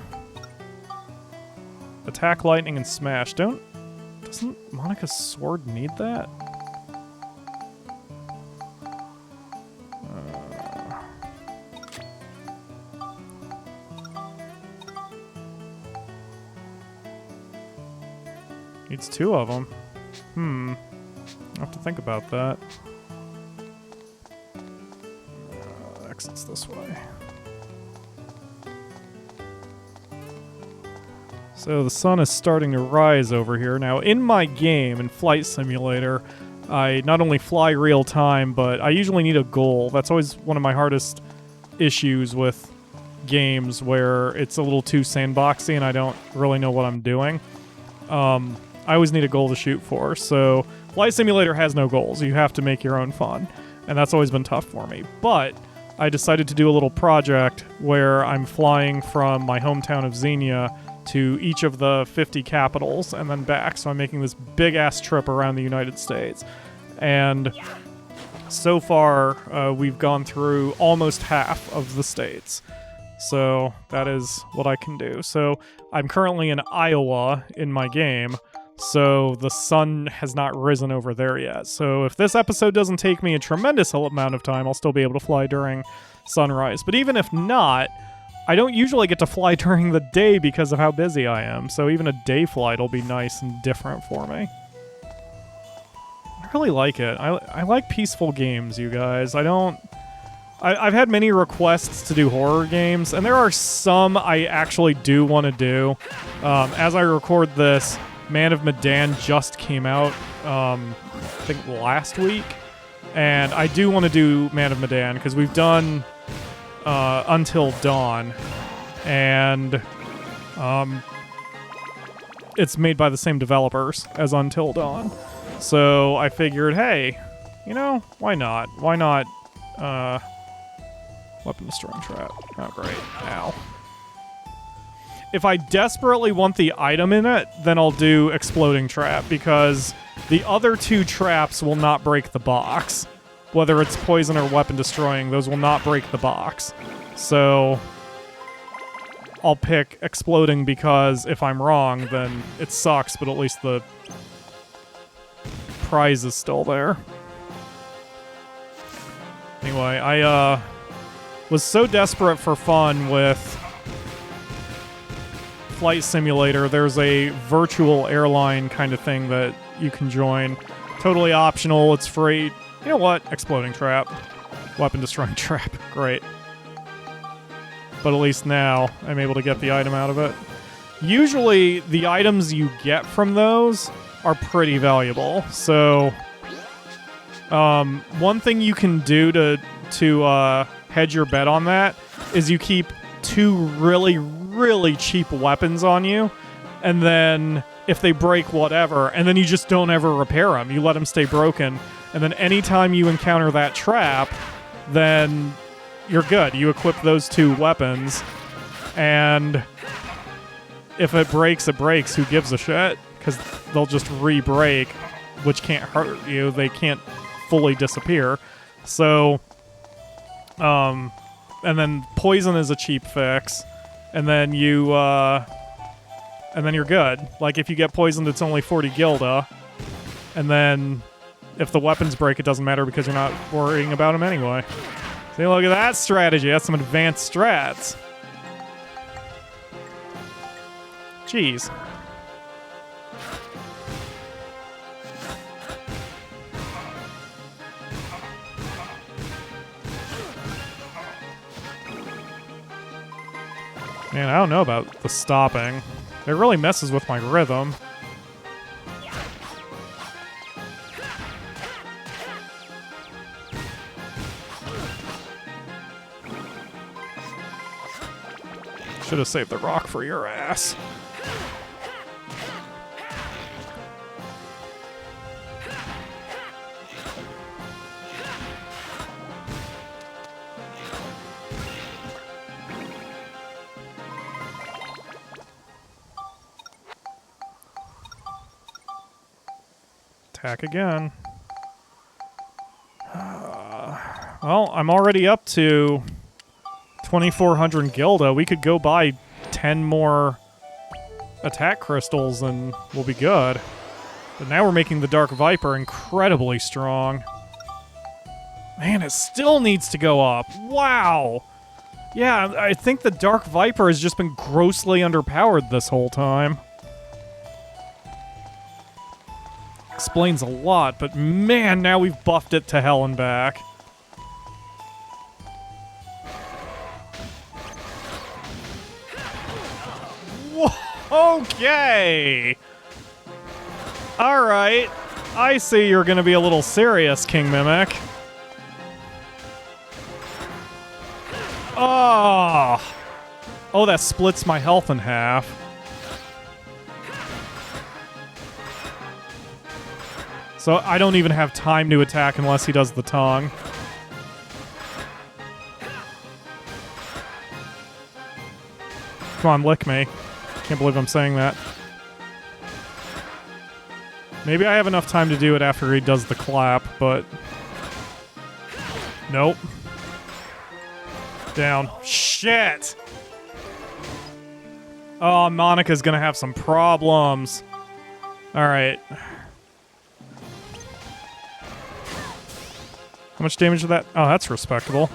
Attack, lightning, and smash. Doesn't Monica's sword need that? Needs 2 of them. I'll have to think about that. Exits this way. So the sun is starting to rise over here. Now, in my game, in Flight Simulator, I not only fly real time, but I usually need a goal. That's always one of my hardest issues with games where it's a little too sandboxy and I don't really know what I'm doing. I always need a goal to shoot for. So Flight Simulator has no goals. You have to make your own fun. And that's always been tough for me. But I decided to do a little project where I'm flying from my hometown of Xenia to each of the 50 capitals and then back. So I'm making this big-ass trip around the United States. And so far, we've gone through almost half of the states. So that is what I can do. So I'm currently in Iowa in my game, so the sun has not risen over there yet. So if this episode doesn't take me a tremendous amount of time, I'll still be able to fly during sunrise. But even if not, I don't usually get to fly during the day because of how busy I am. So even a day flight will be nice and different for me. I really like it. I like peaceful games, you guys. I've had many requests to do horror games, and there are some I actually do want to do. As I record this, Man of Medan just came out, I think last week, and I do want to do Man of Medan because we've done Until Dawn, and it's made by the same developers as Until Dawn. So I figured, hey, you know, why not? Why not weapon destroying trap? Oh, great. Ow. If I desperately want the item in it, then I'll do exploding trap, because the other 2 traps will not break the box. Whether it's poison or weapon destroying, those will not break the box. So I'll pick exploding, because if I'm wrong, then it sucks, but at least the prize is still there. Anyway, I was so desperate for fun with Flight Simulator. There's a virtual airline kind of thing that you can join. Totally optional. It's free. You know what? Exploding trap. Weapon destroying trap. Great. But at least now I'm able to get the item out of it. Usually the items you get from those are pretty valuable. So one thing you can do to hedge your bet on that is you keep 2 really cheap weapons on you, and then if they break, whatever, and then you just don't ever repair them. You let them stay broken, and then anytime you encounter that trap, then you're good. You equip those 2 weapons, and if it breaks, it breaks. Who gives a shit? Because they'll just re-break, which can't hurt you. They can't fully disappear. So, and then poison is a cheap fix. And then you're good. Like, if you get poisoned, it's only 40 gilda. And then if the weapons break, it doesn't matter because you're not worrying about them anyway. See, look at that strategy. That's some advanced strats. Jeez. Man, I don't know about the stopping. It really messes with my rhythm. Should have saved the rock for your ass. Attack again. Well, I'm already up to 2,400 Gilda. We could go buy 10 more attack crystals and we'll be good. But now we're making the Dark Viper incredibly strong. Man, it still needs to go up. Wow! Yeah, I think the Dark Viper has just been grossly underpowered this whole time. Explains a lot, but man, now we've buffed it to hell and back. Whoa, okay! Alright, I see you're gonna be a little serious, King Mimic. Oh! Oh, that splits my health in half. So I don't even have time to attack unless he does the tongue. Come on, lick me. Can't believe I'm saying that. Maybe I have enough time to do it after he does the clap, but... Nope. Down. Shit! Oh, Monica's gonna have some problems. Alright. How much damage did that? Oh, that's respectable.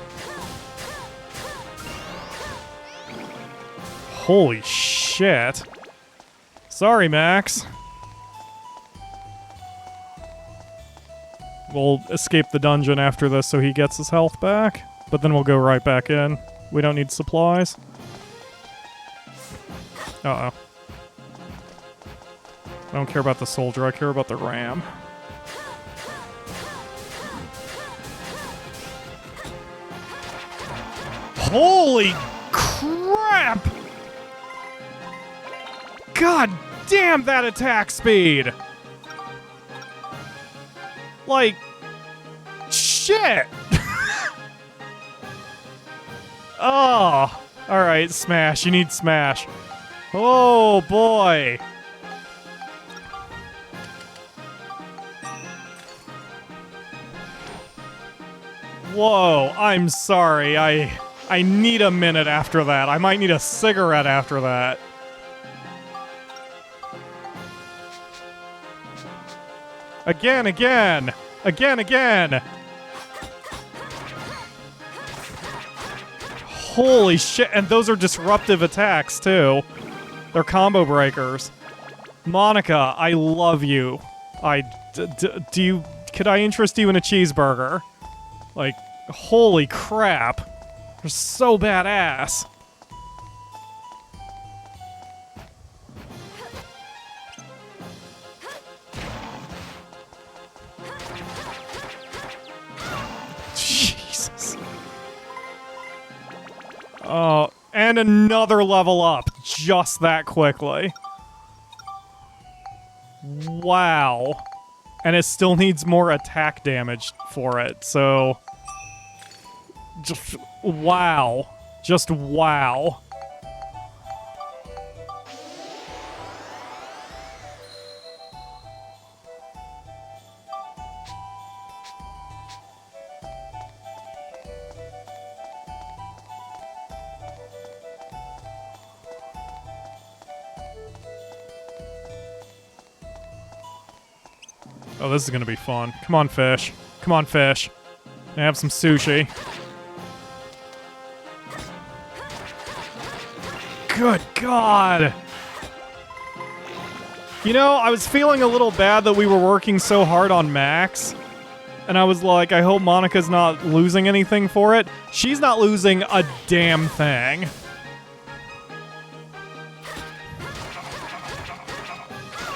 Holy shit. Sorry, Max. We'll escape the dungeon after this so he gets his health back. But then we'll go right back in. We don't need supplies. Uh-oh. I don't care about the soldier, I care about the ram. Holy crap! God damn that attack speed! Like, shit! Oh, alright, smash. You need smash. Oh, boy. Whoa, I'm sorry. I need a minute after that. I might need a cigarette after that. Again. Holy shit, and those are disruptive attacks, too. They're combo breakers. Monica, I love you. Could I interest you in a cheeseburger? Like, holy crap. They're so badass. Jesus. Oh, and another level up just that quickly. Wow. And it still needs more attack damage for it, so... Just wow. Just wow. Oh, this is gonna be fun. Come on, fish. Come on, fish. I have some sushi. Good God! You know, I was feeling a little bad that we were working so hard on Max. And I was like, I hope Monica's not losing anything for it. She's not losing a damn thing.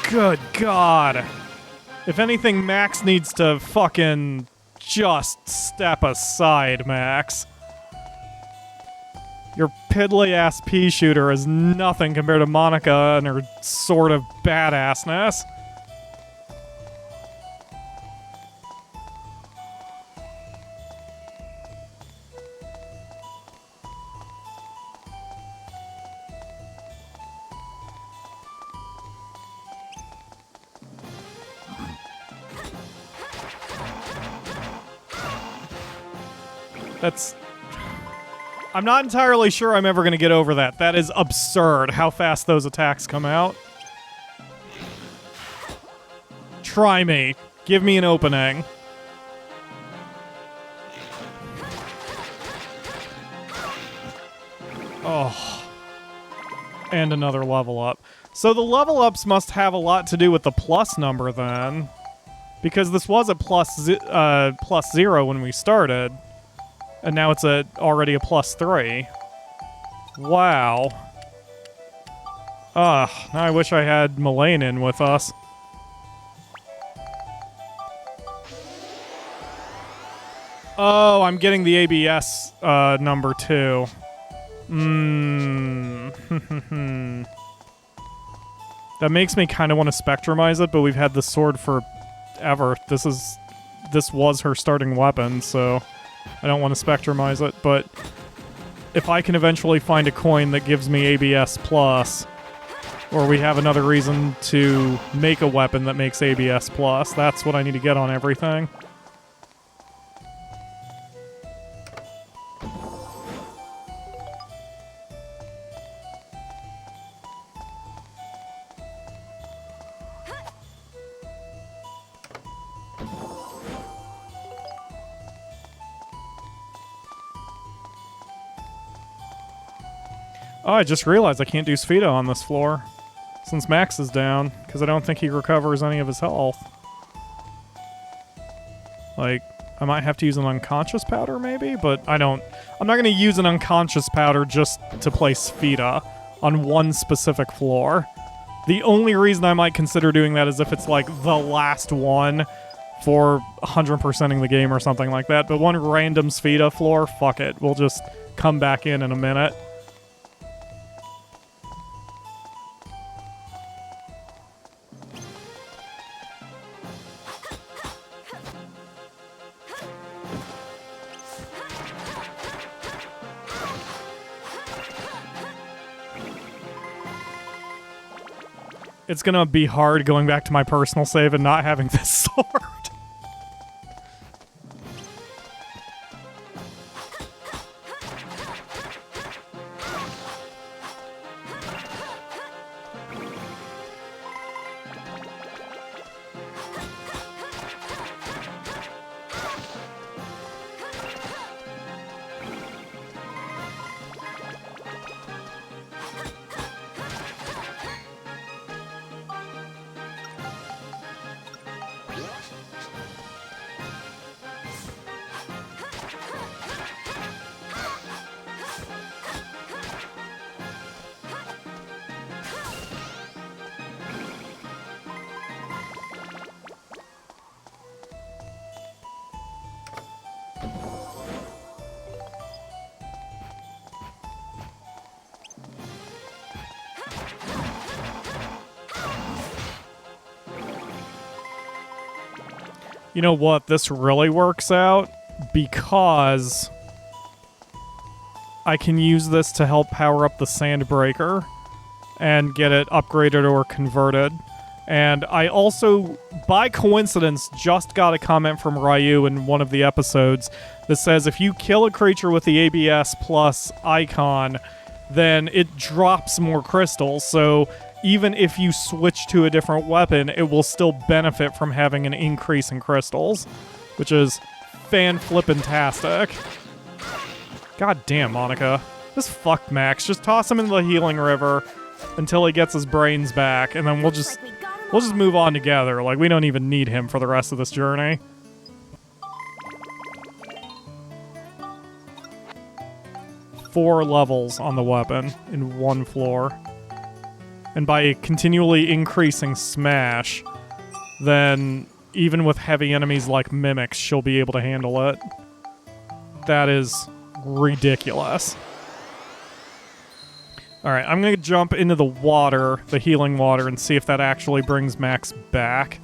Good God. If anything, Max needs to fucking just step aside, Max. Your piddly-ass pea shooter is nothing compared to Monica and her sort of badassness. That's... I'm not entirely sure I'm ever going to get over that. That is absurd, how fast those attacks come out. Try me. Give me an opening. Oh. And another level up. So the level ups must have a lot to do with the plus number then. Because this was a plus 0 when we started. And now it's already a plus 3. Wow. Ugh, now I wish I had Mullane in with us. Oh, I'm getting the ABS number too. That makes me kind of want to spectrumize it, but we've had the sword forever. This was her starting weapon, so I don't want to spectrumize it, but if I can eventually find a coin that gives me ABS plus, or we have another reason to make a weapon that makes ABS plus, that's what I need to get on everything. Oh, I just realized I can't do Spheda on this floor since Max is down, because I don't think he recovers any of his health. Like, I might have to use an unconscious powder maybe, but I'm not going to use an unconscious powder just to play Spheda on one specific floor. The only reason I might consider doing that is if it's like the last one for 100%ing the game or something like that, but one random Spheda floor, fuck it. We'll just come back in a minute. It's gonna be hard going back to my personal save and not having this sword. You know what? This really works out because I can use this to help power up the Sandbreaker and get it upgraded or converted. And I also, by coincidence, just got a comment from Ryu in one of the episodes that says if you kill a creature with the ABS plus icon, then it drops more crystals. So even if you switch to a different weapon, it will still benefit from having an increase in crystals, which is fan-flippin-tastic. God damn, Monica. Just fuck Max. Just toss him into the healing river until he gets his brains back, and then we'll just move on together. Like, we don't even need him for the rest of this journey. Four levels on the weapon in one floor. And by continually increasing Smash, then even with heavy enemies like Mimics, she'll be able to handle it. That is ridiculous. Alright, I'm gonna jump into the water, the healing water, and see if that actually brings Max back.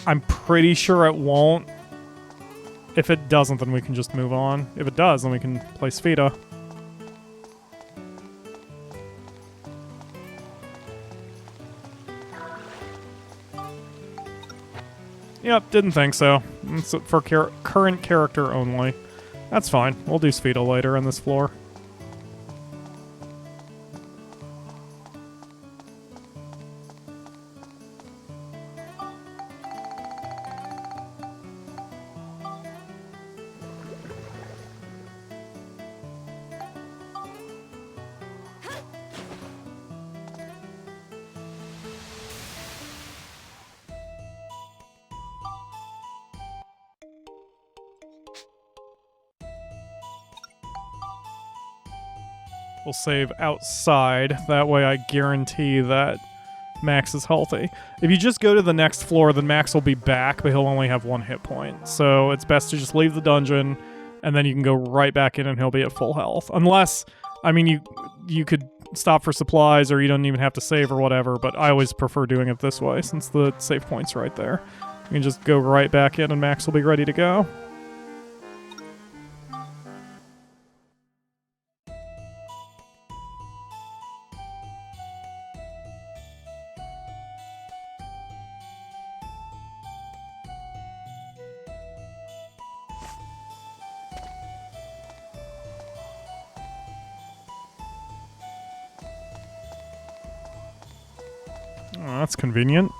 I'm pretty sure it won't. If it doesn't, then we can just move on. If it does, then we can play Spheda. Yep, didn't think so. It's for current character only. That's fine. We'll do Sphetal later on this floor. We'll save outside. That way I guarantee that Max is healthy. If you just go to the next floor, then Max will be back, but he'll only have 1 hit point. So it's best to just leave the dungeon, and then you can go right back in and he'll be at full health. Unless, I mean, you could stop for supplies, or you don't even have to save or whatever, but I always prefer doing it this way since the save point's right there. You can just go right back in and Max will be ready to go. Oh, that's convenient.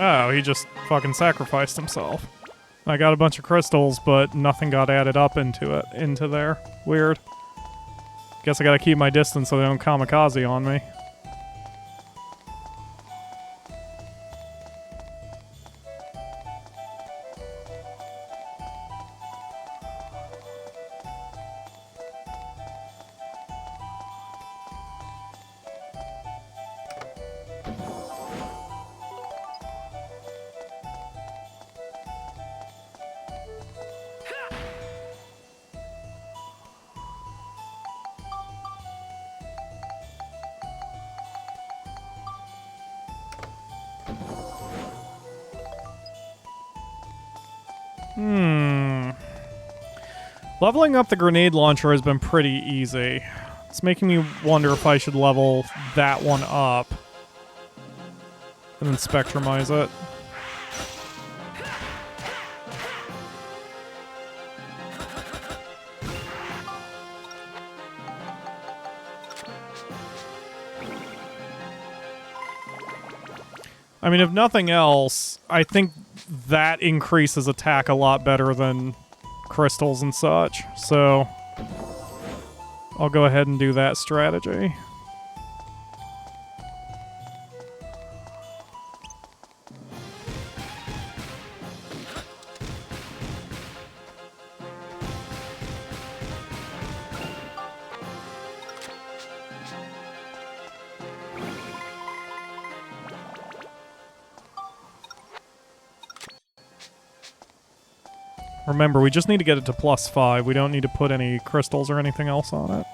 Oh, he just fucking sacrificed himself. I got a bunch of crystals, but nothing got added up into there. Weird. Guess I gotta keep my distance so they don't kamikaze on me. Leveling up the grenade launcher has been pretty easy. It's making me wonder if I should level that one up and then spectrumize it. I mean, if nothing else, I think that increases attack a lot better than crystals and such, so I'll go ahead and do that strategy. Remember, we just need to get it to +5. We don't need to put any crystals or anything else on it.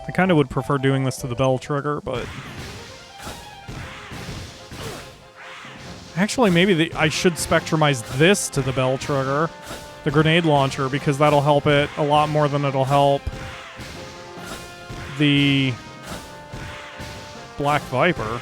I kind of would prefer doing this to the bell trigger, but... Actually, maybe I should spectrumize this to the bell trigger, the grenade launcher, because that'll help it a lot more than it'll help the Black Viper.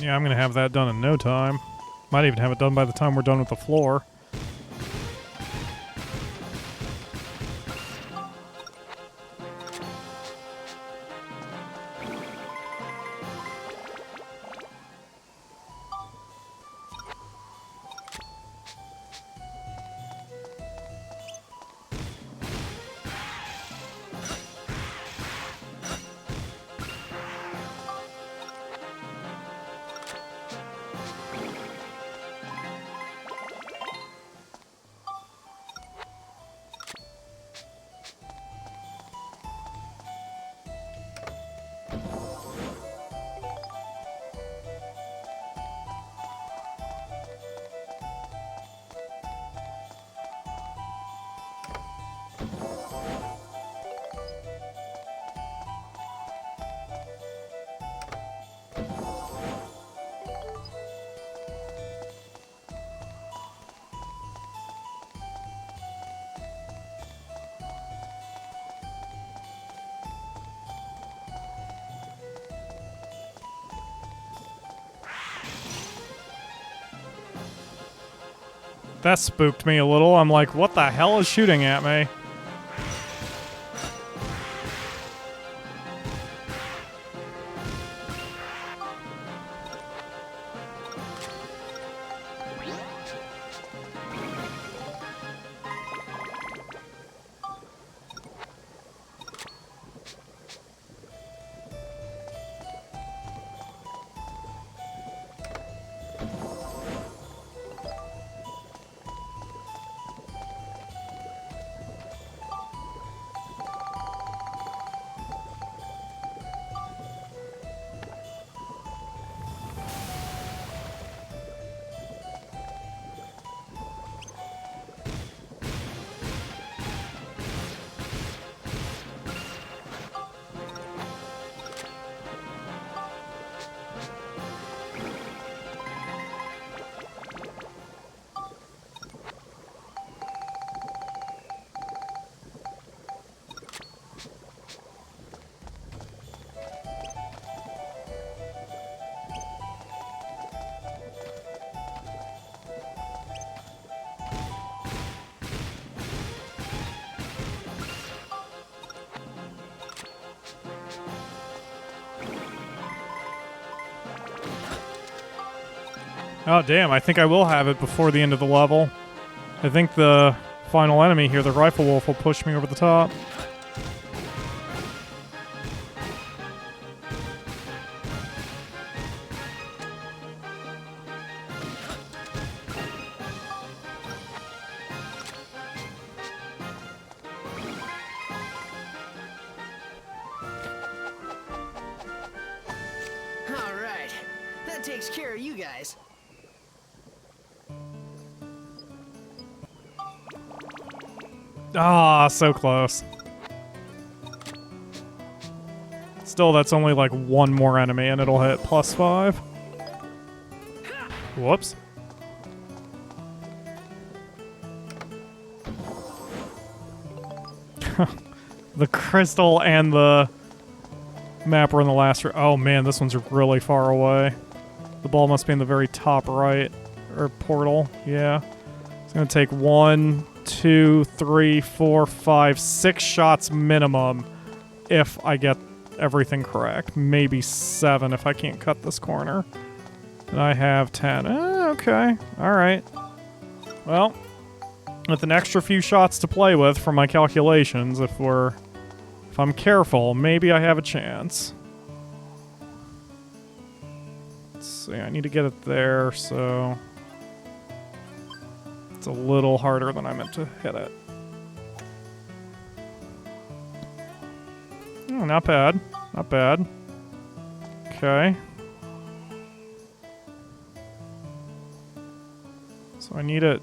Yeah, I'm gonna have that done in no time. Might even have it done by the time we're done with the floor. That spooked me a little. I'm like, what the hell is shooting at me? Oh, damn. I think I will have it before the end of the level. I think the final enemy here, the Rifle Wolf, will push me over the top. All right. That takes care of you guys. Ah, so close. Still, that's only like one more enemy and it'll hit +5. Whoops. The crystal and the map were in the last... Oh man, this one's really far away. The ball must be in the very top right. Or portal, yeah. It's gonna take 1, 2, 3, 4, 5, 6 shots minimum if I get everything correct. Maybe 7 if I can't cut this corner. And I have 10. Okay. Alright. Well, with an extra few shots to play with for my calculations, if I'm careful, maybe I have a chance. Let's see, I need to get it there, so... It's a little harder than I meant to hit it. Oh, not bad. Not bad. Okay. So I need it...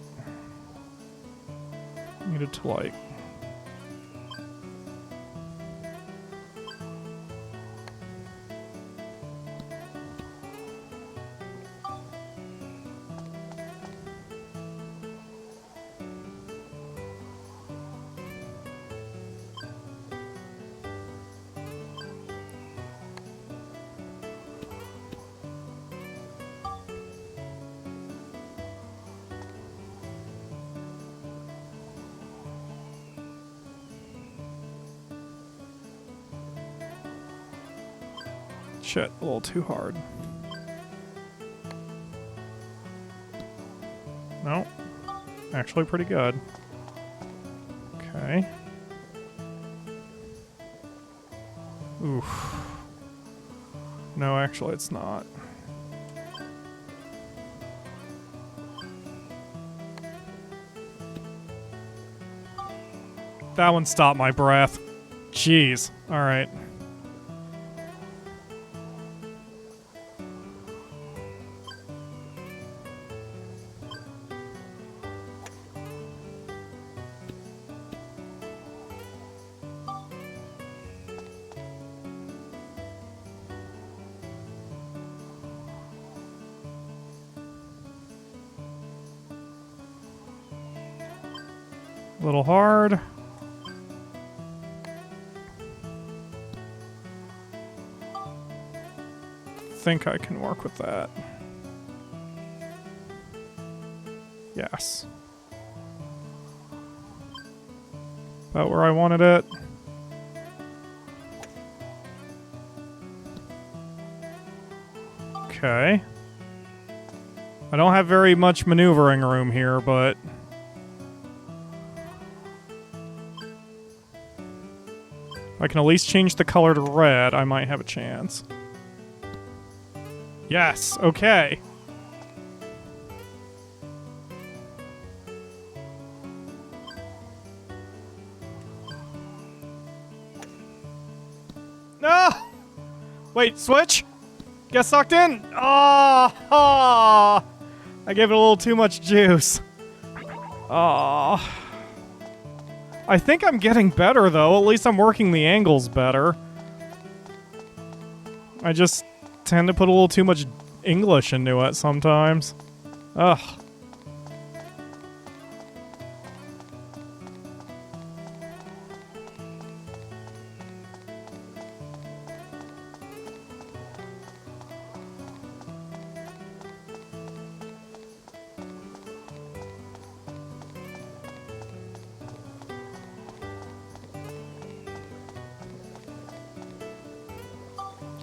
Need it to, like... Shit, a little too hard. No. Actually pretty good. Okay. Oof. No, actually it's not. That one stopped my breath. Jeez. Alright. A little hard. Think I can work with that. Yes. About where I wanted it. Okay. I don't have very much maneuvering room here, but... if I can at least change the color to red, I might have a chance. Yes, okay. No! Wait, switch? Get sucked in? Oh, I gave it a little too much juice. Oh. I think I'm getting better, though. At least I'm working the angles better. I just tend to put a little too much English into it sometimes. Ugh.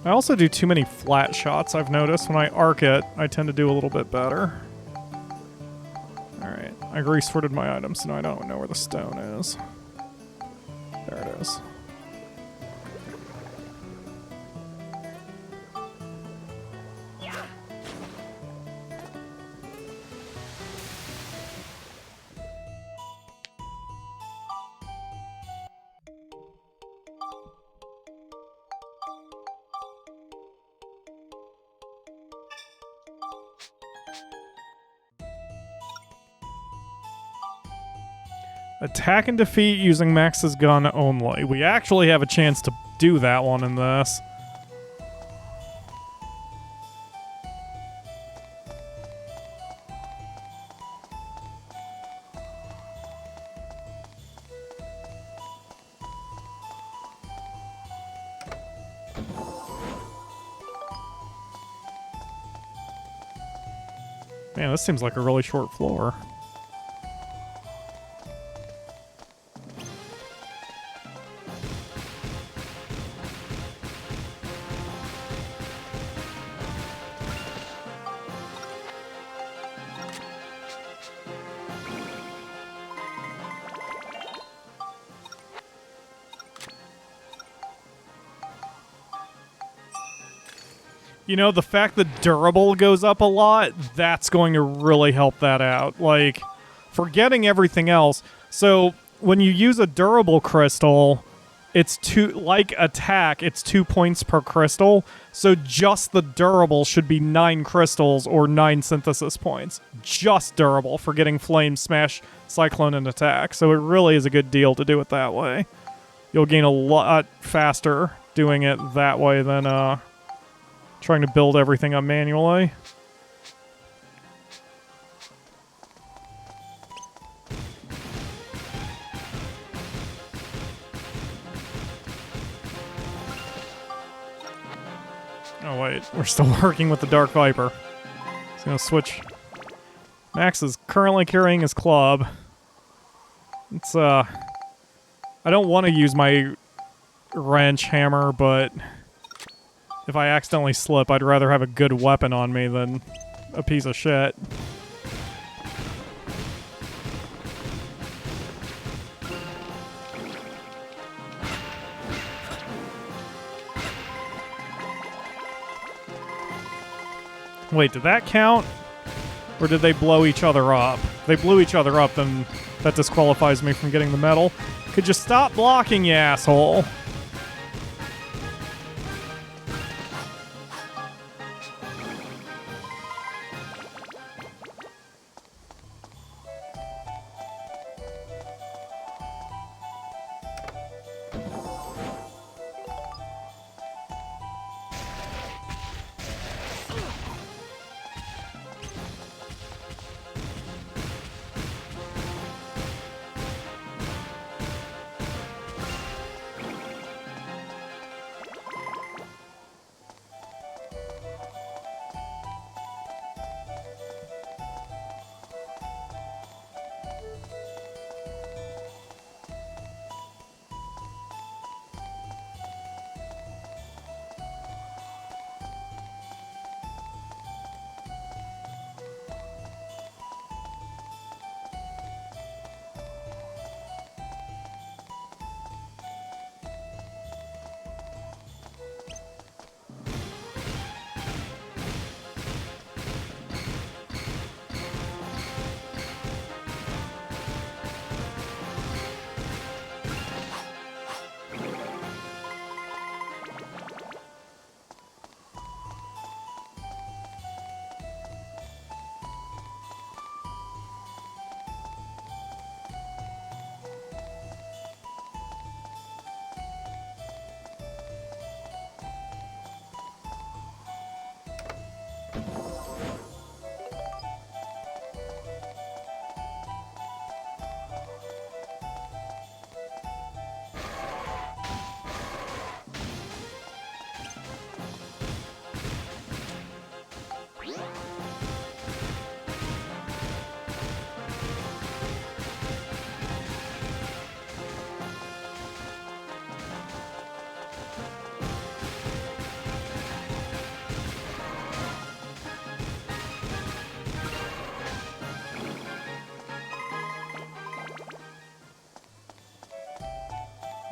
I also do too many flat shots, I've noticed. When I arc it, I tend to do a little bit better. Alright, I grease-sorted my items, so now I don't know where the stone is. There it is. Attack and defeat using Max's gun only. We actually have a chance to do that one in this. Man, this seems like a really short floor. You know, the fact that durable goes up a lot, that's going to really help that out. Like, forgetting everything else. So, when you use a durable crystal, it's like attack, it's 2 points per crystal. So just the durable should be 9 crystals or 9 synthesis points. Just durable for getting flame, smash, cyclone, and attack. So it really is a good deal to do it that way. You'll gain a lot faster doing it that way than, trying to build everything up manually. Oh wait, we're still working with the Dark Viper. He's gonna switch. Max is currently carrying his club. It's, I don't want to use my wrench hammer, but if I accidentally slip, I'd rather have a good weapon on me than a piece of shit. Wait, did that count? Or did they blow each other up? If they blew each other up, then that disqualifies me from getting the medal. Could you stop blocking, you asshole?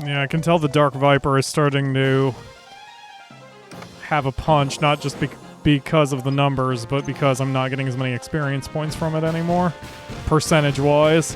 Yeah, I can tell the Dark Viper is starting to have a punch, not just because of the numbers, but because I'm not getting as many experience points from it anymore, percentage-wise.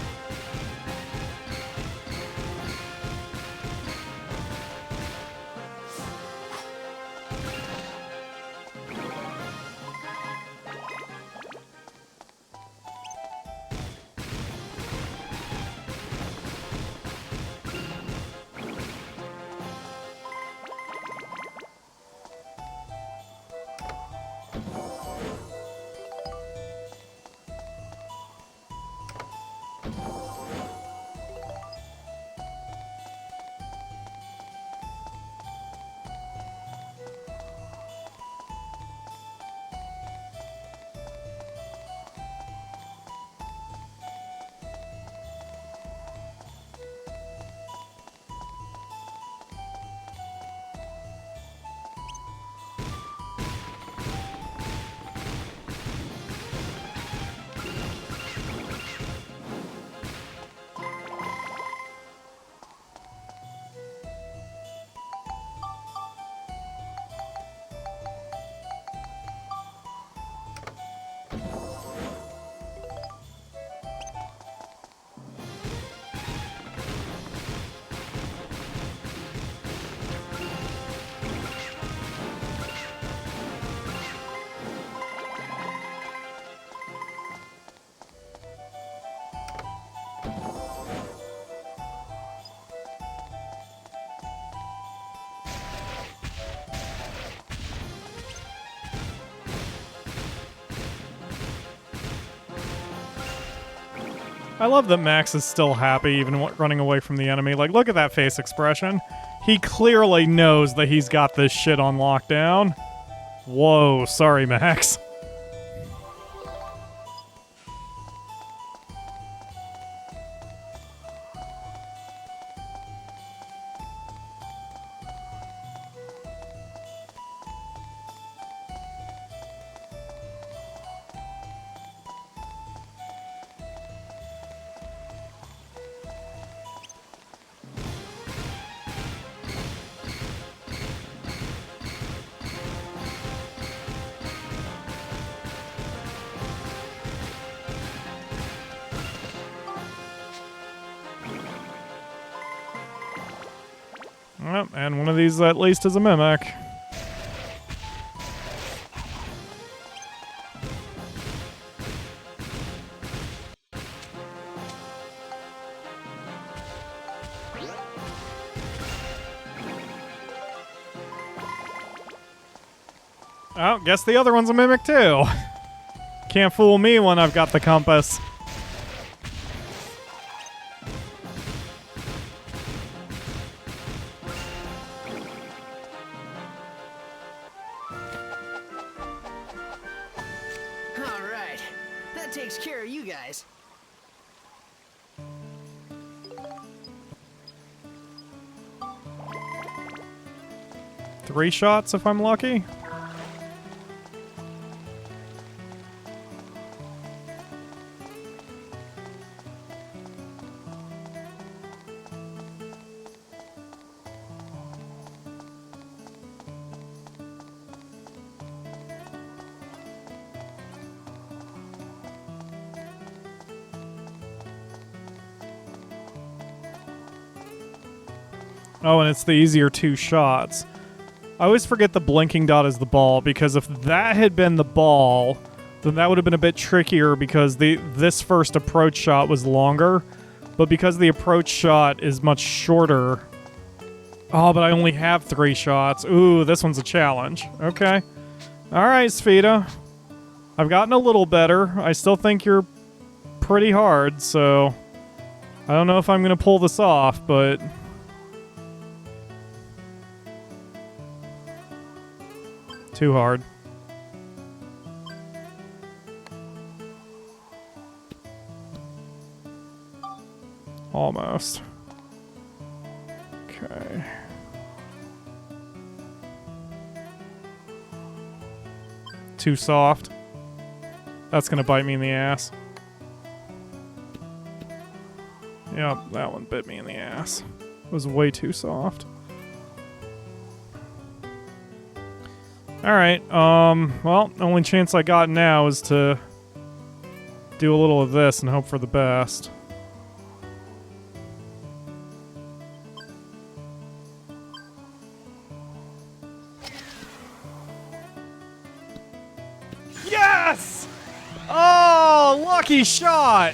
I love that Max is still happy even running away from the enemy. Like, look at that face expression. He clearly knows that he's got this shit on lockdown. Whoa, sorry, Max. Oh, and one of these at least is a mimic. Oh, guess the other one's a mimic too. Can't fool me when I've got the compass. Alright. That takes care of you guys. Three shots if I'm lucky. Oh, and it's the easier two shots. I always forget the blinking dot is the ball, because if that had been the ball, then that would have been a bit trickier because this first approach shot was longer. But because the approach shot is much shorter... Oh, but I only have 3 shots. Ooh, this one's a challenge. Okay. Alright, Sfida. I've gotten a little better. I still think you're pretty hard, so... I don't know if I'm going to pull this off, but... Too hard. Almost. Okay. Too soft. That's gonna bite me in the ass. Yep, that one bit me in the ass. It was way too soft. Alright, well, the only chance I got now is to do a little of this and hope for the best. Yes! Oh, lucky shot!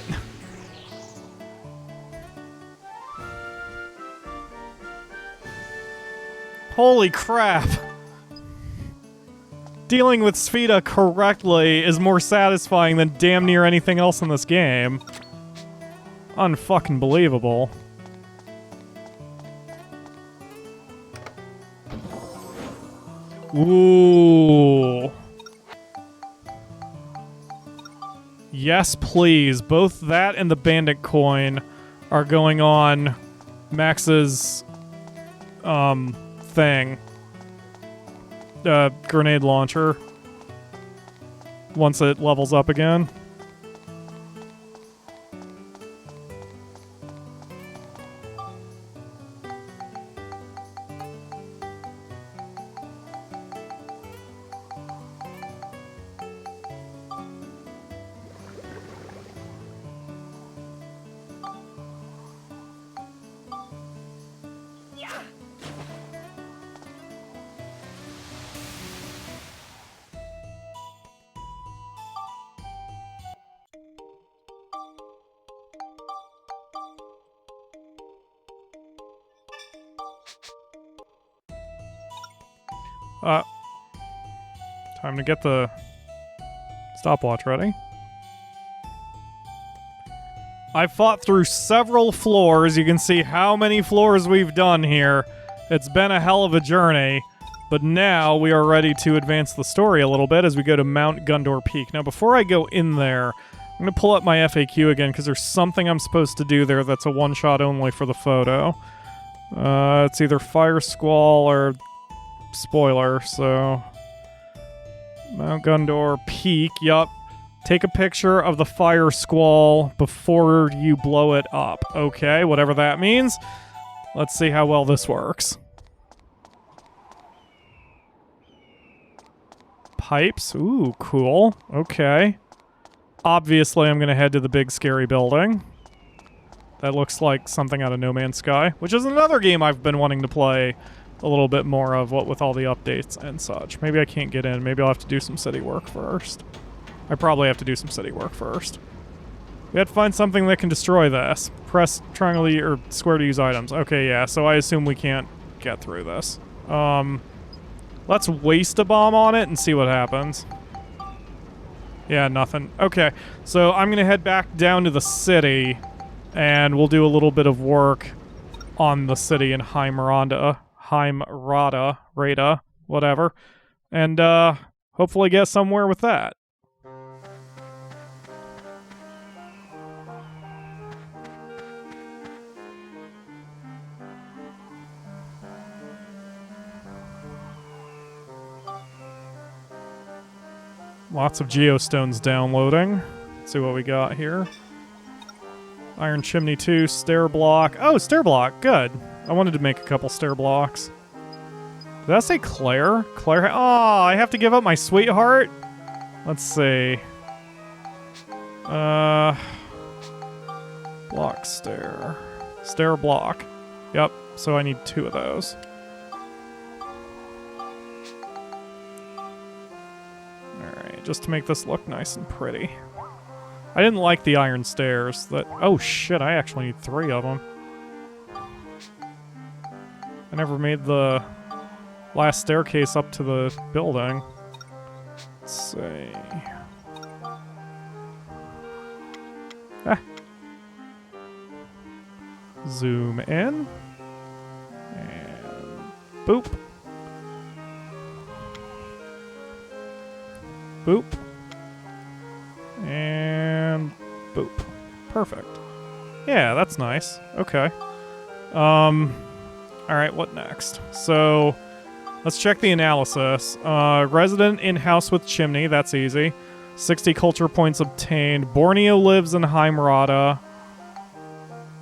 Holy crap. Dealing with Sfida correctly is more satisfying than damn near anything else in this game. Unfucking believable. Ooh. Yes, please. Both that and the bandit coin are going on Max's thing. Grenade launcher once it levels up again. Time to get the stopwatch ready. I fought through several floors. You can see how many floors we've done here. It's been a hell of a journey, but now we are ready to advance the story a little bit as we go to Mount Gundor Peak. Now, before I go in there, I'm going to pull up my FAQ again because there's something I'm supposed to do there that's a one-shot only for the photo. It's either Fire Squall or Spoiler, so... Mount Gundor Peak, yup. Take a picture of the Fire Squall before you blow it up. Okay, whatever that means. Let's see how well this works. Pipes, ooh, cool. Okay. Obviously, I'm gonna head to the big scary building. That looks like something out of No Man's Sky, which is another game I've been wanting to play a little bit more of, what with all the updates and such. Maybe I can't get in. Maybe I'll have to do some city work first. I probably have to do some city work first. We have to find something that can destroy this. Press triangle or square to use items. Okay, yeah, so I assume we can't get through this. Let's waste a bomb on it and see what happens. Yeah, nothing. Okay, so I'm gonna head back down to the city, and we'll do a little bit of work on the city in Rada, whatever, and hopefully get somewhere with that. Lots of geostones downloading. Let's see what we got here. Iron Chimney 2, stair block. Oh, stair block, good. I wanted to make a couple stair blocks. Did that say Claire? Claire, oh, I have to give up my sweetheart? Let's see. Block stair. Stair block. Yep, so I need 2 of those. Alright, just to make this look nice and pretty. I didn't like the iron stairs. Oh shit, I actually need 3 of them. I never made the last staircase up to the building. Let's see. Ah. Zoom in. And boop. Boop. And boop. Perfect. Yeah, that's nice. Okay. Alright, what next? So, let's check the analysis. Resident in house with chimney, that's easy. 60 culture points obtained. Borneo lives in Rada.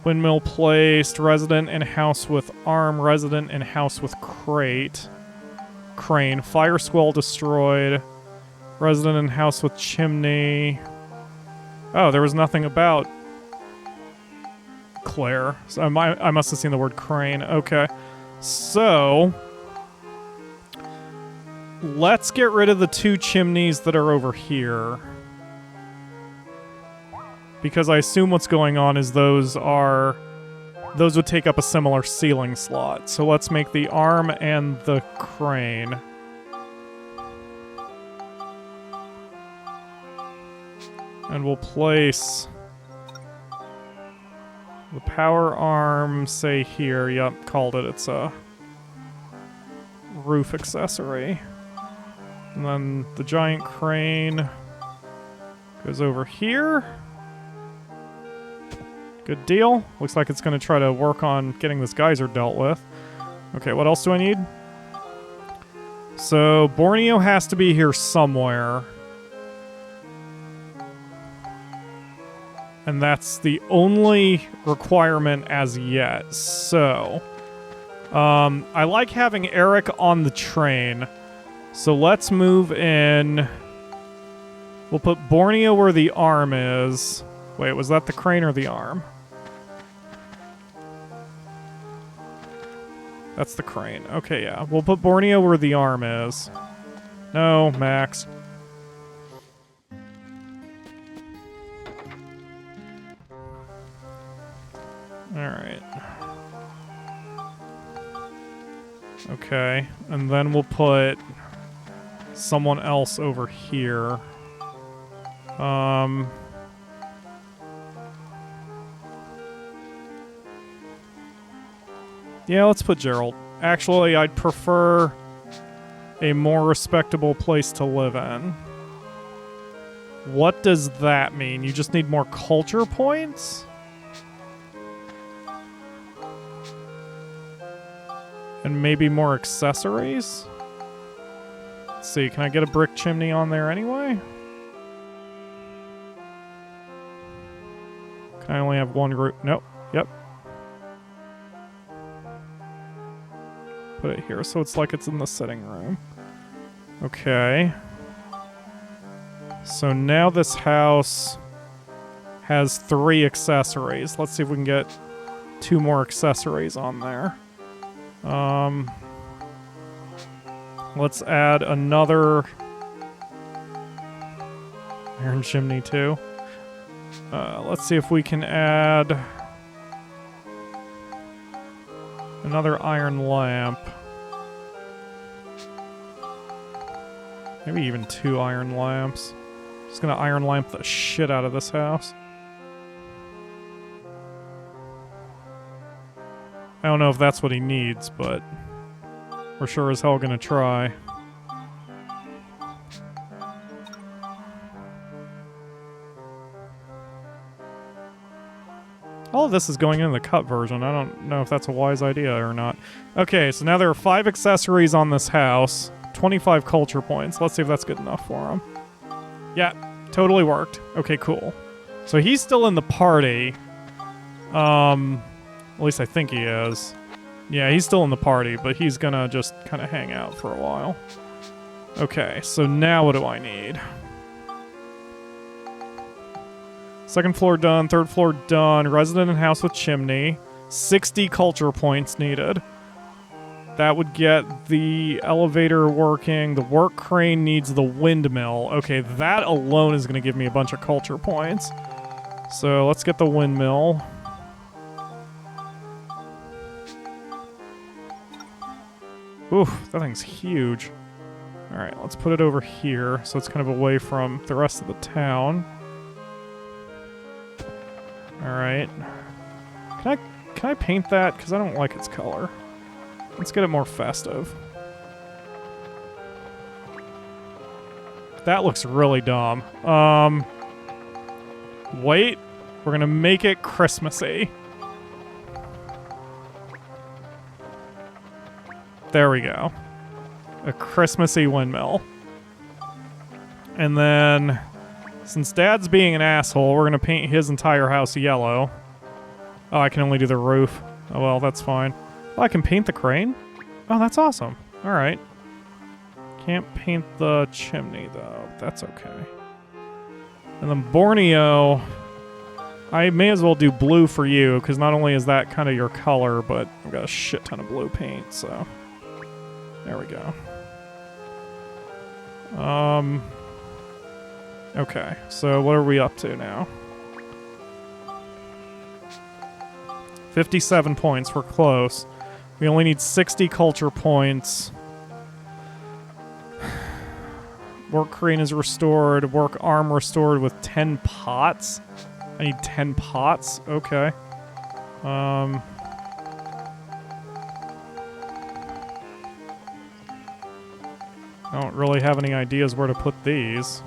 Windmill placed. Resident in house with arm. Resident in house with crane. Fire squall destroyed. Resident in house with chimney. Oh, there was nothing about Claire. So I must have seen the word crane. Okay. So, let's get rid of the 2 chimneys that are over here. Because I assume what's going on is those would take up a similar ceiling slot. So let's make the arm and the crane. And we'll place the power arm, say here. Yep, called it. It's a roof accessory. And then the giant crane goes over here. Good deal. Looks like it's going to try to work on getting this geyser dealt with. Okay, what else do I need? So, Borneo has to be here somewhere. And that's the only requirement as yet. So, I like having Eric on the train. So let's move in. We'll put Borneo where the arm is. Wait, was that the crane or the arm? That's the crane. Okay, yeah. We'll put Borneo where the arm is. No, Max. Alright. Okay, and then we'll put someone else over here. Yeah, let's put Gerald. Actually, I'd prefer a more respectable place to live in. What does that mean? You just need more culture points? And maybe more accessories? Let's see, can I get a brick chimney on there anyway? Can I only have one group? Nope. Yep. Put it here so it's like it's in the sitting room. Okay. So now this house has 3 accessories. Let's see if we can get 2 more accessories on there. Let's add another iron chimney too. Let's see if we can add another iron lamp. Maybe even 2 iron lamps. Just gonna iron lamp the shit out of this house. I don't know if that's what he needs, but we're sure as hell gonna try. All of this is going into the cut version. I don't know if that's a wise idea or not. Okay, so now there are 5 accessories on this house. 25 culture points. Let's see if that's good enough for him. Yeah, totally worked. Okay, cool. So he's still in the party. At least I think he is. Yeah, he's still in the party, but he's gonna just kind of hang out for a while. Okay, so now what do I need? Second floor done, third floor done, resident in house with chimney. 60 culture points needed. That would get the elevator working. The work crane needs the windmill. Okay, that alone is going to give me a bunch of culture points. So let's get the windmill. Oof, that thing's huge. Alright, let's put it over here so it's kind of away from the rest of the town. Alright. Can I paint that? Because I don't like its color. Let's get it more festive. That looks really dumb. Wait. We're gonna make it Christmassy. There we go. A Christmassy windmill. And then, since Dad's being an asshole, we're gonna paint his entire house yellow. Oh, I can only do the roof. Oh well, that's fine. Oh, I can paint the crane? Oh, that's awesome. Alright. Can't paint the chimney, though. That's okay. And then Borneo, I may as well do blue for you, because not only is that kind of your color, but I've got a shit ton of blue paint, so... There we go. Okay, so what are we up to now? 57 points, we're close. We only need 60 culture points. Work crane is restored. Work arm restored with 10 pots. I need 10 pots? Okay. I don't really have any ideas where to put these.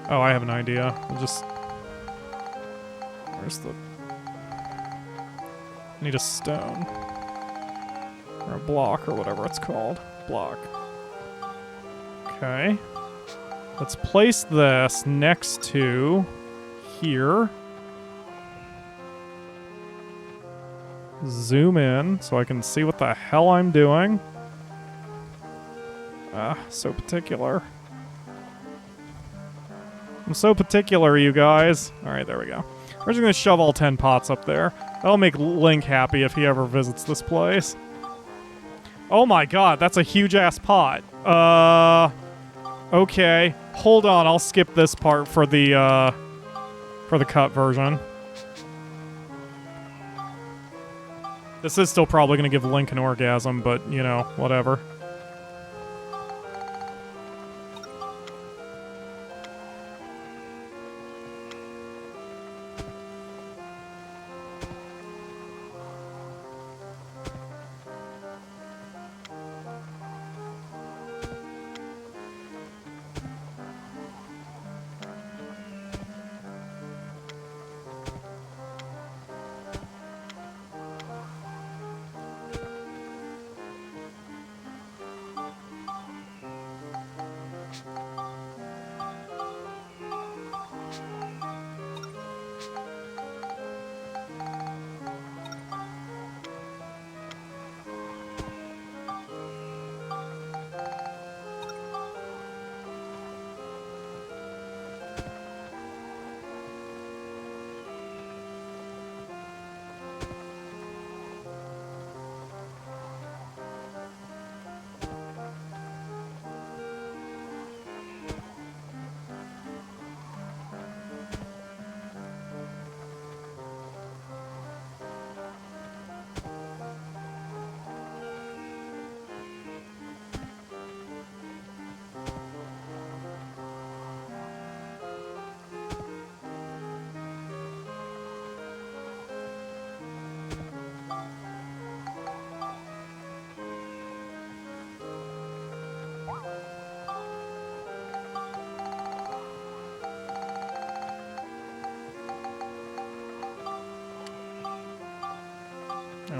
Oh, I have an idea. I'll just... Where's the... I need a stone. Or a block, or whatever it's called. Block. Okay. Let's place this next to... here. Zoom in so I can see what the hell I'm doing. Ah, so particular. I'm so particular, you guys. Alright, there we go. We're just gonna shove all 10 pots up there. That'll make Link happy if he ever visits this place. Oh my god, that's a huge-ass pot. Okay. Hold on, I'll skip this part for the cut version. This is still probably gonna give Link an orgasm, but, you know, whatever.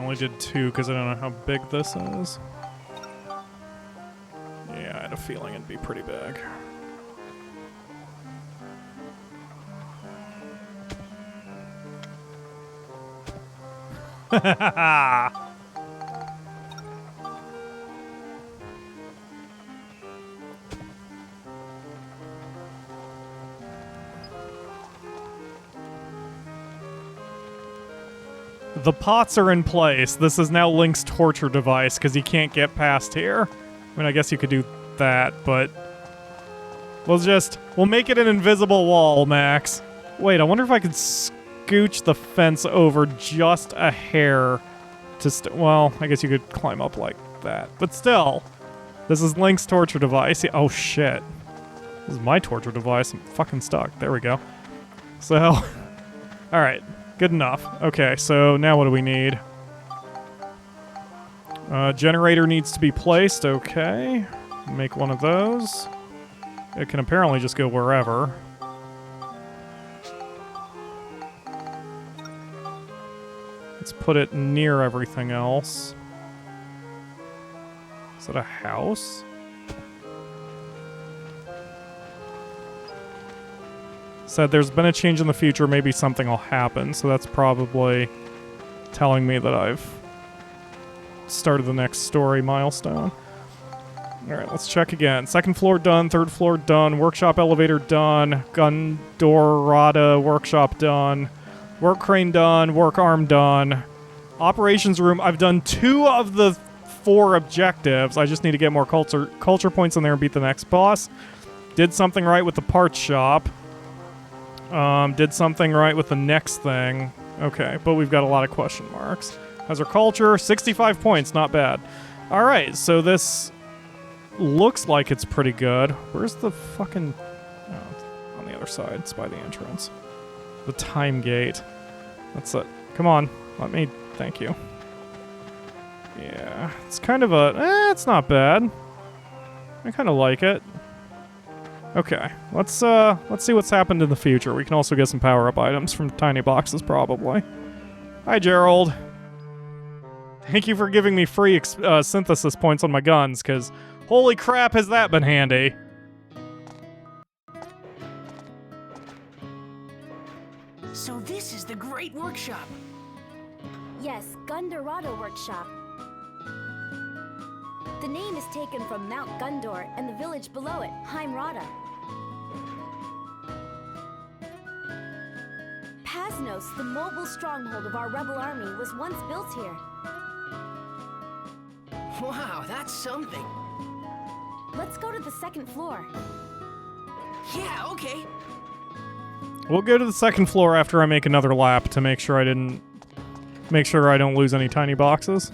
only did 2 because I don't know how big this is. Yeah, I had a feeling it'd be pretty big. The pots are in place. This is now Link's torture device because he can't get past here. I mean, I guess you could do that, but we'll make it an invisible wall, Max. Wait, I wonder if I could scooch the fence over just a hair to well, I guess you could climb up like that. But still, this is Link's torture device. Oh shit. This is my torture device. I'm fucking stuck. There we go. So, all right. Good enough. Okay, so now what do we need? Generator needs to be placed. Okay. Make one of those. It can apparently just go wherever. Let's put it near everything else. Is that a house? Said there's been a change in the future, maybe something will happen, so that's probably telling me that I've started the next story milestone. Alright, let's check again. Second floor done, third floor done, workshop elevator done, gun door rada workshop done, work crane done, work arm done, operations room. I've done 2 of the 4 objectives. I just need to get more culture points in there and beat the next boss. Did something right with the parts shop. Did something right with the next thing. Okay, but we've got a lot of question marks. How's our culture? 65 points, not bad. Alright, so this looks like it's pretty good. Where's the fucking... Oh, it's on the other side. It's by the entrance. The time gate. That's it. Come on. Let me... Thank you. Yeah, it's kind of a... it's not bad. I kind of like it. Okay, let's see what's happened in the future. We can also get some power-up items from tiny boxes, probably. Hi, Gerald. Thank you for giving me free synthesis points on my guns, because holy crap has that been handy. So this is the great workshop. Yes, Gundorado Workshop. The name is taken from Mount Gundor and the village below it, Heimrada. Pasnos, the mobile stronghold of our rebel army, was once built here. Wow, that's something. Let's go to the second floor. Yeah, okay. We'll go to the second floor after I make another lap to make sure I don't lose any tiny boxes.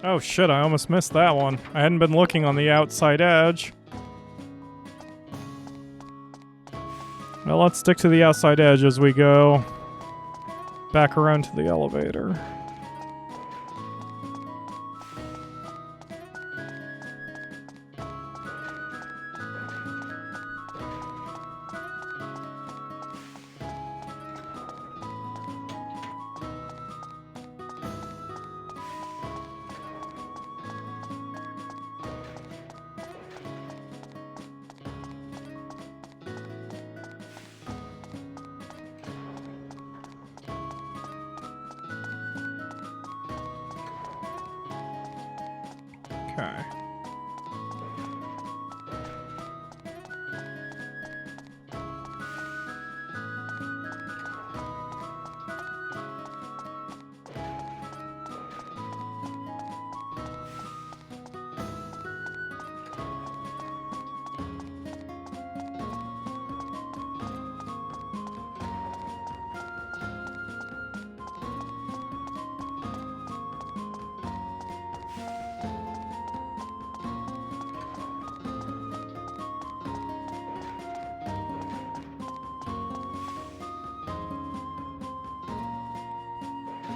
Oh shit, I almost missed that one. I hadn't been looking on the outside edge. Well, let's stick to the outside edge as we go back around to the elevator. Okay.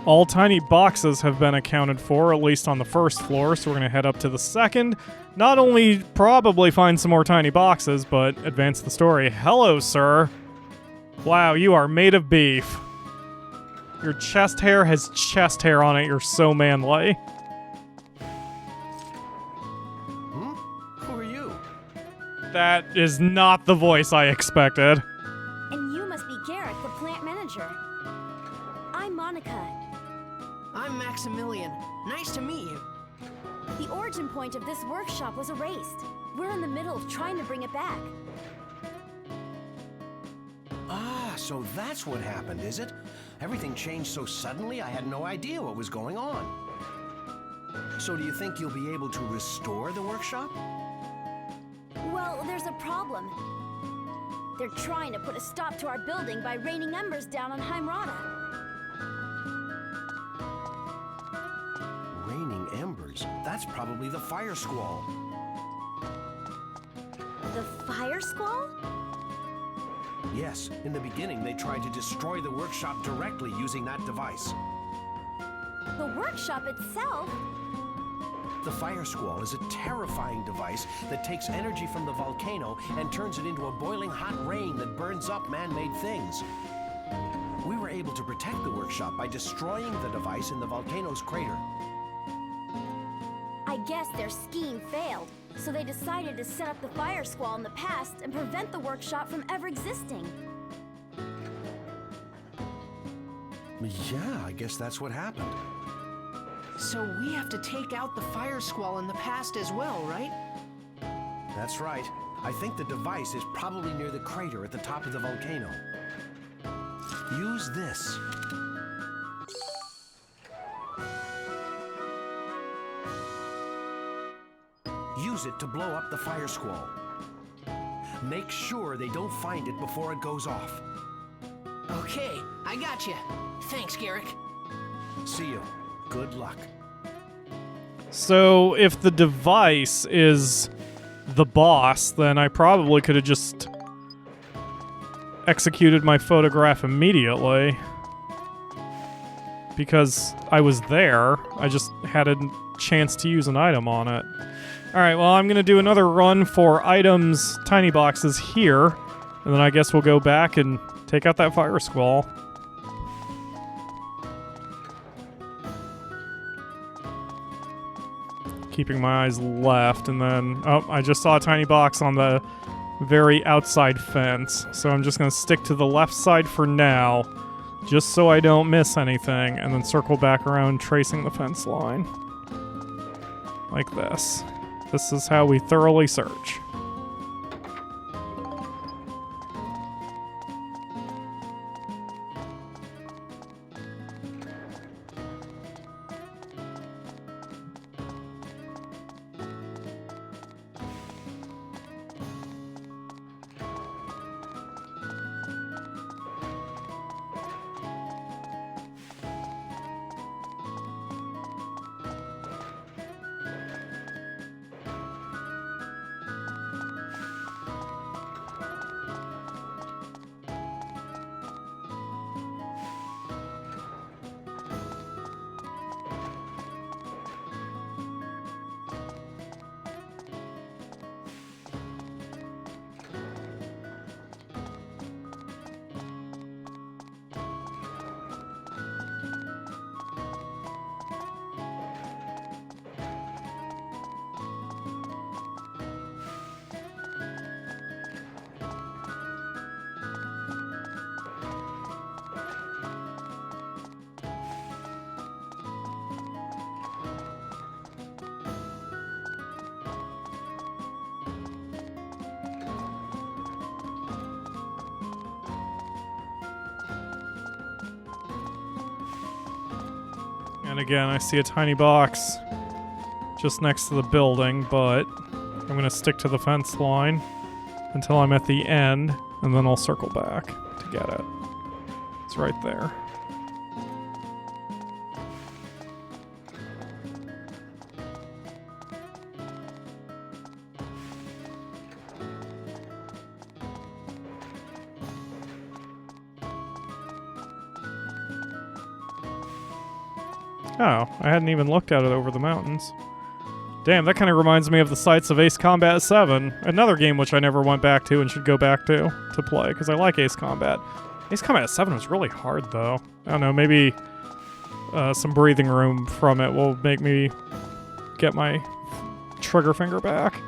All tiny boxes have been accounted for, at least on the first floor, so we're going to head up to the second. Not only probably find some more tiny boxes, but advance the story. Hello, sir. Wow, you are made of beef. Your chest hair has chest hair on it. You're so manly. Who are you? That is not the voice I expected. And you must be Garrett, the plant manager. I'm Monica. I'm Maximilian. Nice to meet you. The origin point of this workshop was erased. We're in the middle of trying to bring it back. Ah, so that's what happened, is it? Everything changed so suddenly I had no idea what was going on. So do you think you'll be able to restore the workshop? Well, there's a problem. They're trying to put a stop to our building by raining embers down on Heimrata. Raining embers? That's probably the fire squall. The fire squall? Yes, in the beginning they tried to destroy the workshop directly using that device. The workshop itself? The fire squall is a terrifying device that takes energy from the volcano and turns it into a boiling hot rain that burns up man-made things. We were able to protect the workshop by destroying the device in the volcano's crater. I guess their scheme failed, so they decided to set up the fire squall in the past and prevent the workshop from ever existing. Yeah, I guess that's what happened. So we have to take out the fire squall in the past as well, right? That's right. I think the device is probably near the crater at the top of the volcano. Use this. Use it to blow up the fire squall. Make sure they don't find it before it goes off. Okay, I got you. Thanks, Garrick. See you. Good luck. So, if the device is the boss, then I probably could have just executed my photograph immediately. Because I was there, I just had a chance to use an item on it. Alright, well, I'm going to do another run for items, tiny boxes here, and then I guess we'll go back and take out that fire squall. Keeping my eyes left, and then... Oh, I just saw a tiny box on the very outside fence. So I'm just going to stick to the left side for now, just so I don't miss anything, and then circle back around tracing the fence line. Like this. This is how we thoroughly search. And again, I see a tiny box just next to the building, but I'm going to stick to the fence line until I'm at the end, and then I'll circle back to get it. It's right there. Oh, I hadn't even looked at it over the mountains. Damn, that kind of reminds me of the sights of Ace Combat 7, another game which I never went back to and should go back to play, because I like Ace Combat. Ace Combat 7 was really hard, though. I don't know, maybe some breathing room from it will make me get my trigger finger back.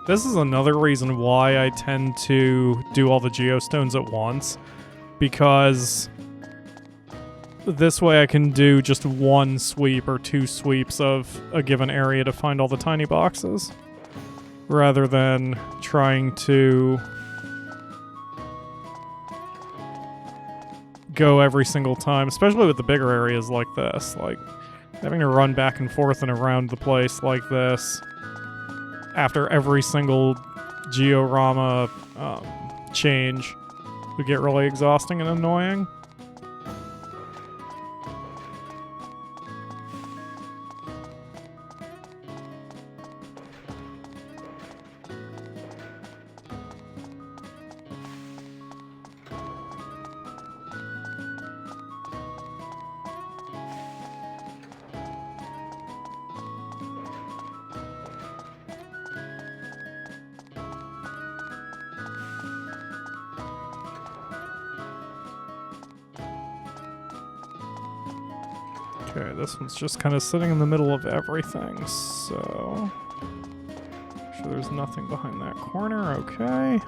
This is another reason why I tend to do all the geostones at once, because this way I can do just one sweep or two sweeps of a given area to find all the tiny boxes, rather than trying to go every single time, especially with the bigger areas like this, like having to run back and forth and around the place like this after every single georama change would get really exhausting and annoying. Okay, this one's just kind of sitting in the middle of everything, so make sure there's nothing behind that corner. Okay.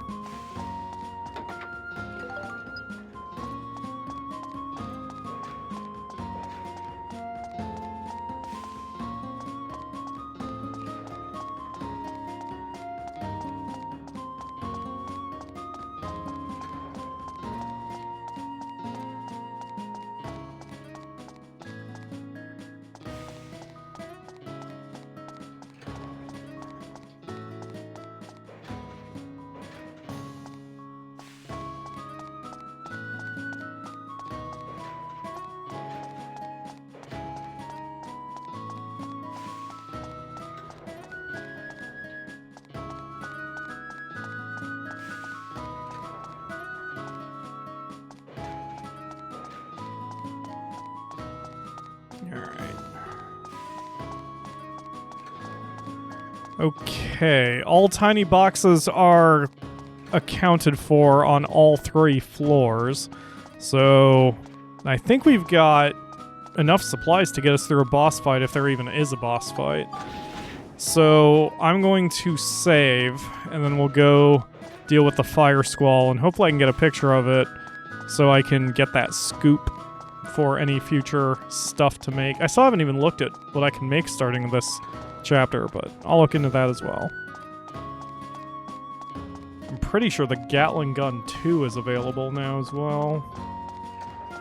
Okay, all tiny boxes are accounted for on all 3 floors, so I think we've got enough supplies to get us through a boss fight if there even is a boss fight. So I'm going to save, and then we'll go deal with the fire squall, and hopefully I can get a picture of it so I can get that scoop for any future stuff to make. I still haven't even looked at what I can make starting this chapter, but I'll look into that as well. I'm pretty sure the Gatling Gun 2 is available now as well.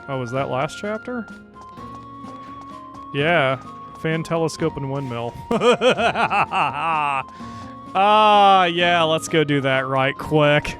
Oh, was that last chapter? Yeah, fan telescope and windmill. Yeah, let's go do that right quick.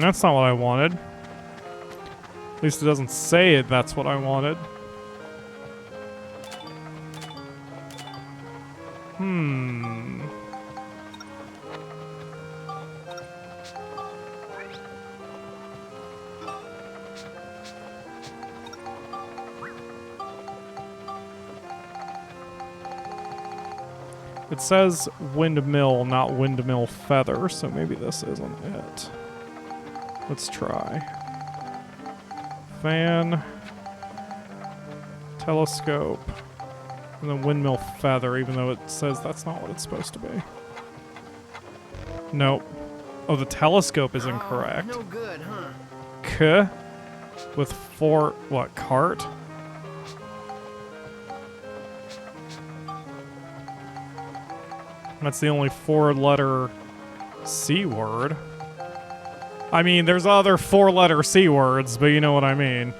That's not what I wanted. At least it doesn't say it, that's what I wanted. It says windmill, not windmill feather, so maybe this isn't it. Let's try. Fan, telescope, and then windmill feather, even though it says that's not what it's supposed to be. Nope. Oh, the telescope is incorrect. No good, huh? K with 4, what, cart? That's the only 4-letter C word. I mean, there's other 4-letter C words, but you know what I mean.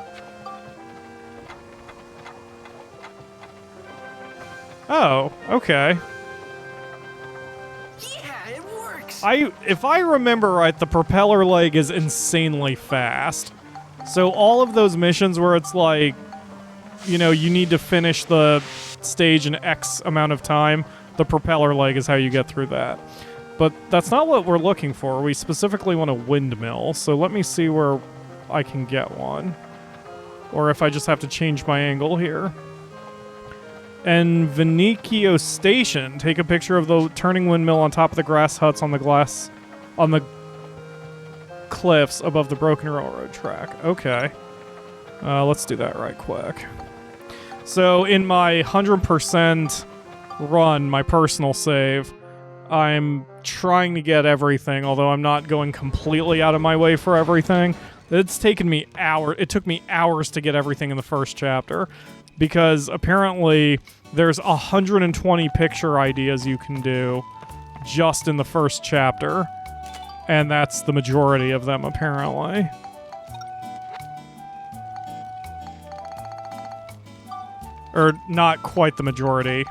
Oh, okay. Yeah, it works. If I remember right, the propeller leg is insanely fast. So all of those missions where it's like, you know, you need to finish the stage in X amount of time, the propeller leg is how you get through that. But that's not what we're looking for. We specifically want a windmill, so let me see where I can get one. Or if I just have to change my angle here. And Venicchio Station. Take a picture of the turning windmill on top of the grass huts on the cliffs above the broken railroad track. Okay. Let's do that right quick. So in my 100% run, my personal save, I'm trying to get everything, although I'm not going completely out of my way for everything. It's taken me hours. It took me hours to get everything in the first chapter, because apparently there's 120 picture ideas you can do just in the first chapter, and that's the majority of them, apparently. Or not quite the majority.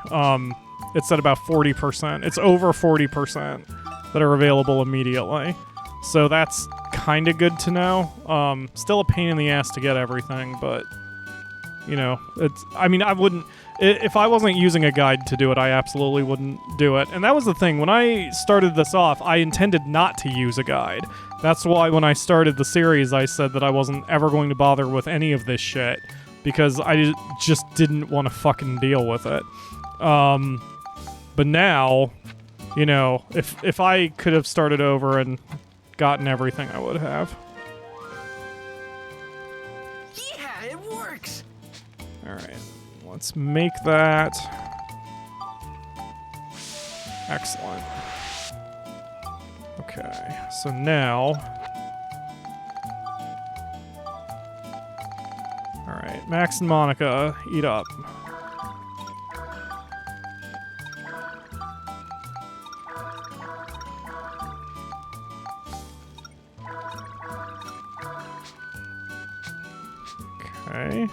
It's at about 40%. It's over 40% that are available immediately. So that's kind of good to know. Still a pain in the ass to get everything, but, you know, I mean, I wouldn't... If I wasn't using a guide to do it, I absolutely wouldn't do it. And that was the thing. When I started this off, I intended not to use a guide. That's why when I started the series, I said that I wasn't ever going to bother with any of this shit, because I just didn't want to fucking deal with it. But now, you know, if I could have started over and gotten everything, I would have. Yeah, it works. All right, let's make that. Excellent. Okay, so now... All right, Max and Monica, eat up. Okay.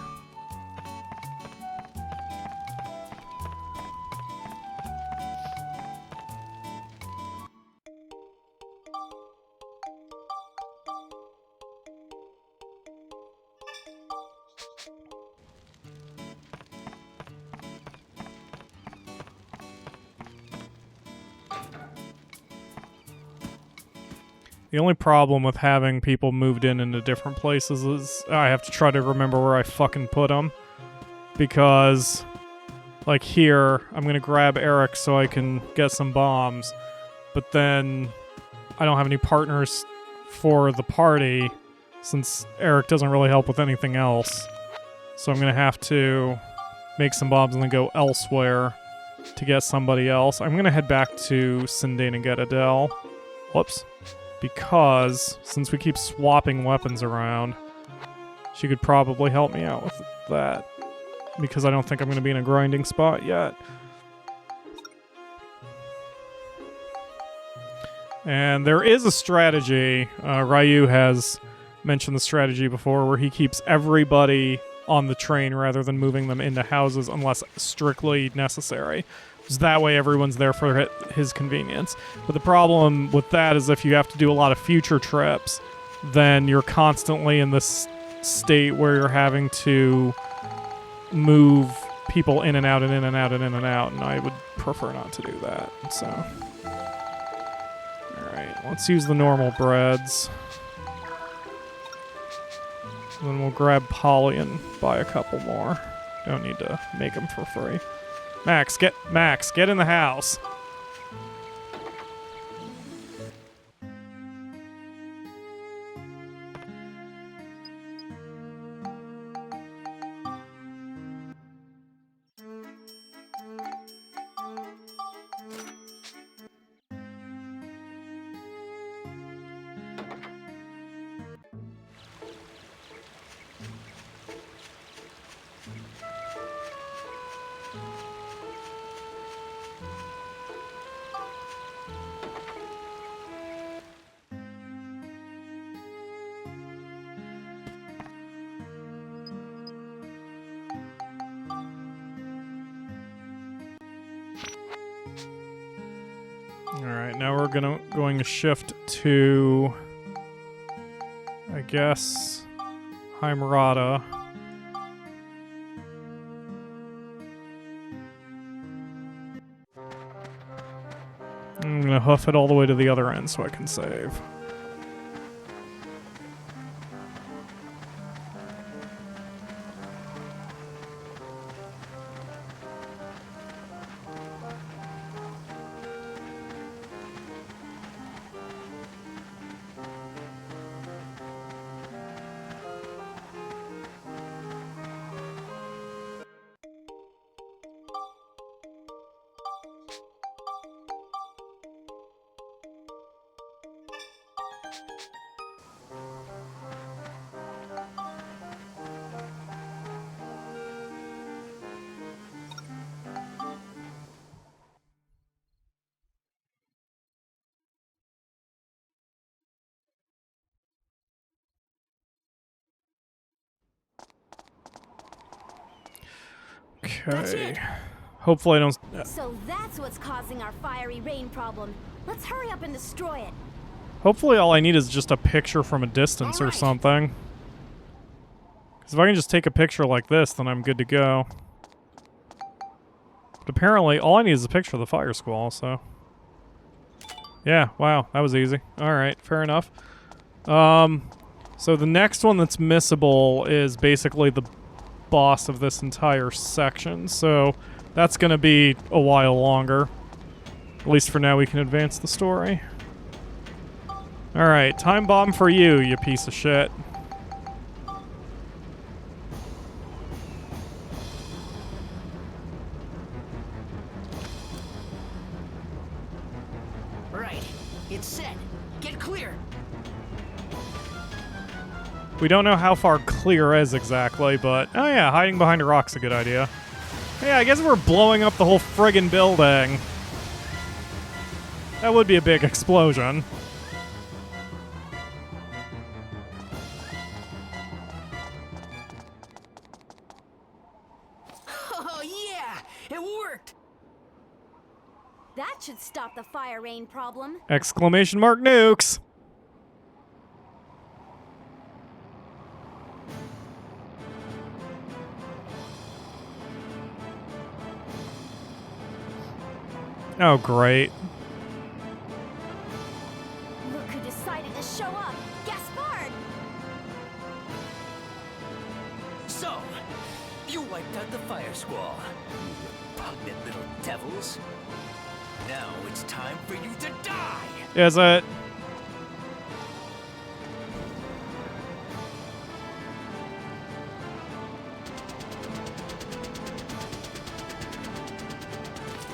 The only problem with having people moved in into different places is I have to try to remember where I fucking put them. Because, like here, I'm going to grab Eric so I can get some bombs. But then I don't have any partners for the party since Eric doesn't really help with anything else. So I'm going to have to make some bombs and then go elsewhere to get somebody else. I'm going to head back to Sindane and get Adele. Whoops. Because, since we keep swapping weapons around, she could probably help me out with that. Because I don't think I'm going to be in a grinding spot yet. And there is a strategy. Ryu has mentioned the strategy before where he keeps everybody on the train rather than moving them into houses unless strictly necessary. So that way everyone's there for his convenience. But the problem with that is if you have to do a lot of future trips, then you're constantly in this state where you're having to move people in and out and in and out and in and out, and I would prefer not to do that, so. Alright, let's use the normal breads. Then we'll grab Polly and buy a couple more. Don't need to make them for free. Max, get in the house. Alright, now we're going to shift to, I guess, Heimerata. I'm going to hoof it all the way to the other end so I can save. Okay. Hopefully I don't... So that's what's causing our fiery rain problem. Let's hurry up and destroy it. Hopefully all I need is just a picture from a distance or something. Because if I can just take a picture like this, then I'm good to go. But apparently all I need is a picture of the fire squall, so... Yeah, wow, that was easy. Alright, fair enough. So the next one that's missable is basically the boss of this entire section, so that's gonna be a while longer. At least for now we can advance the story. Alright, time bomb for you, you piece of shit. Right. It's set. Get clear. We don't know how far clear is exactly, but... Oh yeah, hiding behind a rock's a good idea. Yeah, I guess we're blowing up the whole friggin' building. That would be a big explosion. Oh yeah! It worked! That should stop the fire rain problem. Exclamation mark nukes! Oh, great. Look who decided to show up. Gaspard! So, you wiped out the fire squall. You repugnant little devils. Now it's time for you to die! Is it?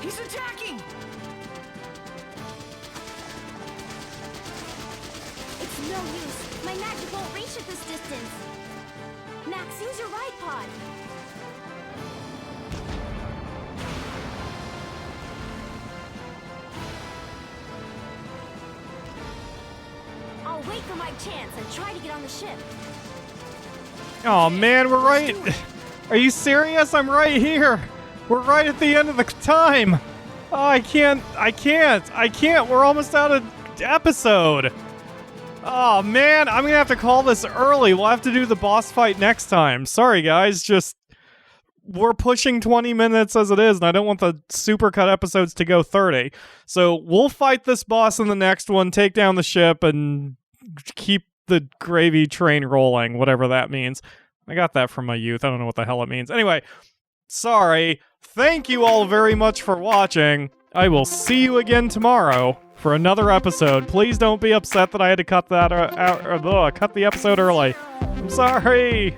He's attacking! It's no use. My magic won't reach at this distance. Max, use your ride pod. I'll wait for my chance and try to get on the ship. Oh man, we're right. Are you serious? I'm right here. We're right at the end of the time. Oh, I can't. We're almost out of episode. Oh, man, I'm gonna have to call this early. We'll have to do the boss fight next time. Sorry, guys, just... We're pushing 20 minutes as it is, and I don't want the supercut episodes to go 30. So we'll fight this boss in the next one, take down the ship, and keep the gravy train rolling, whatever that means. I got that from my youth. I don't know what the hell it means. Anyway, sorry. Thank you all very much for watching. I will see you again tomorrow for another episode. Please don't be upset that I had to cut that cut the episode early. I'm sorry.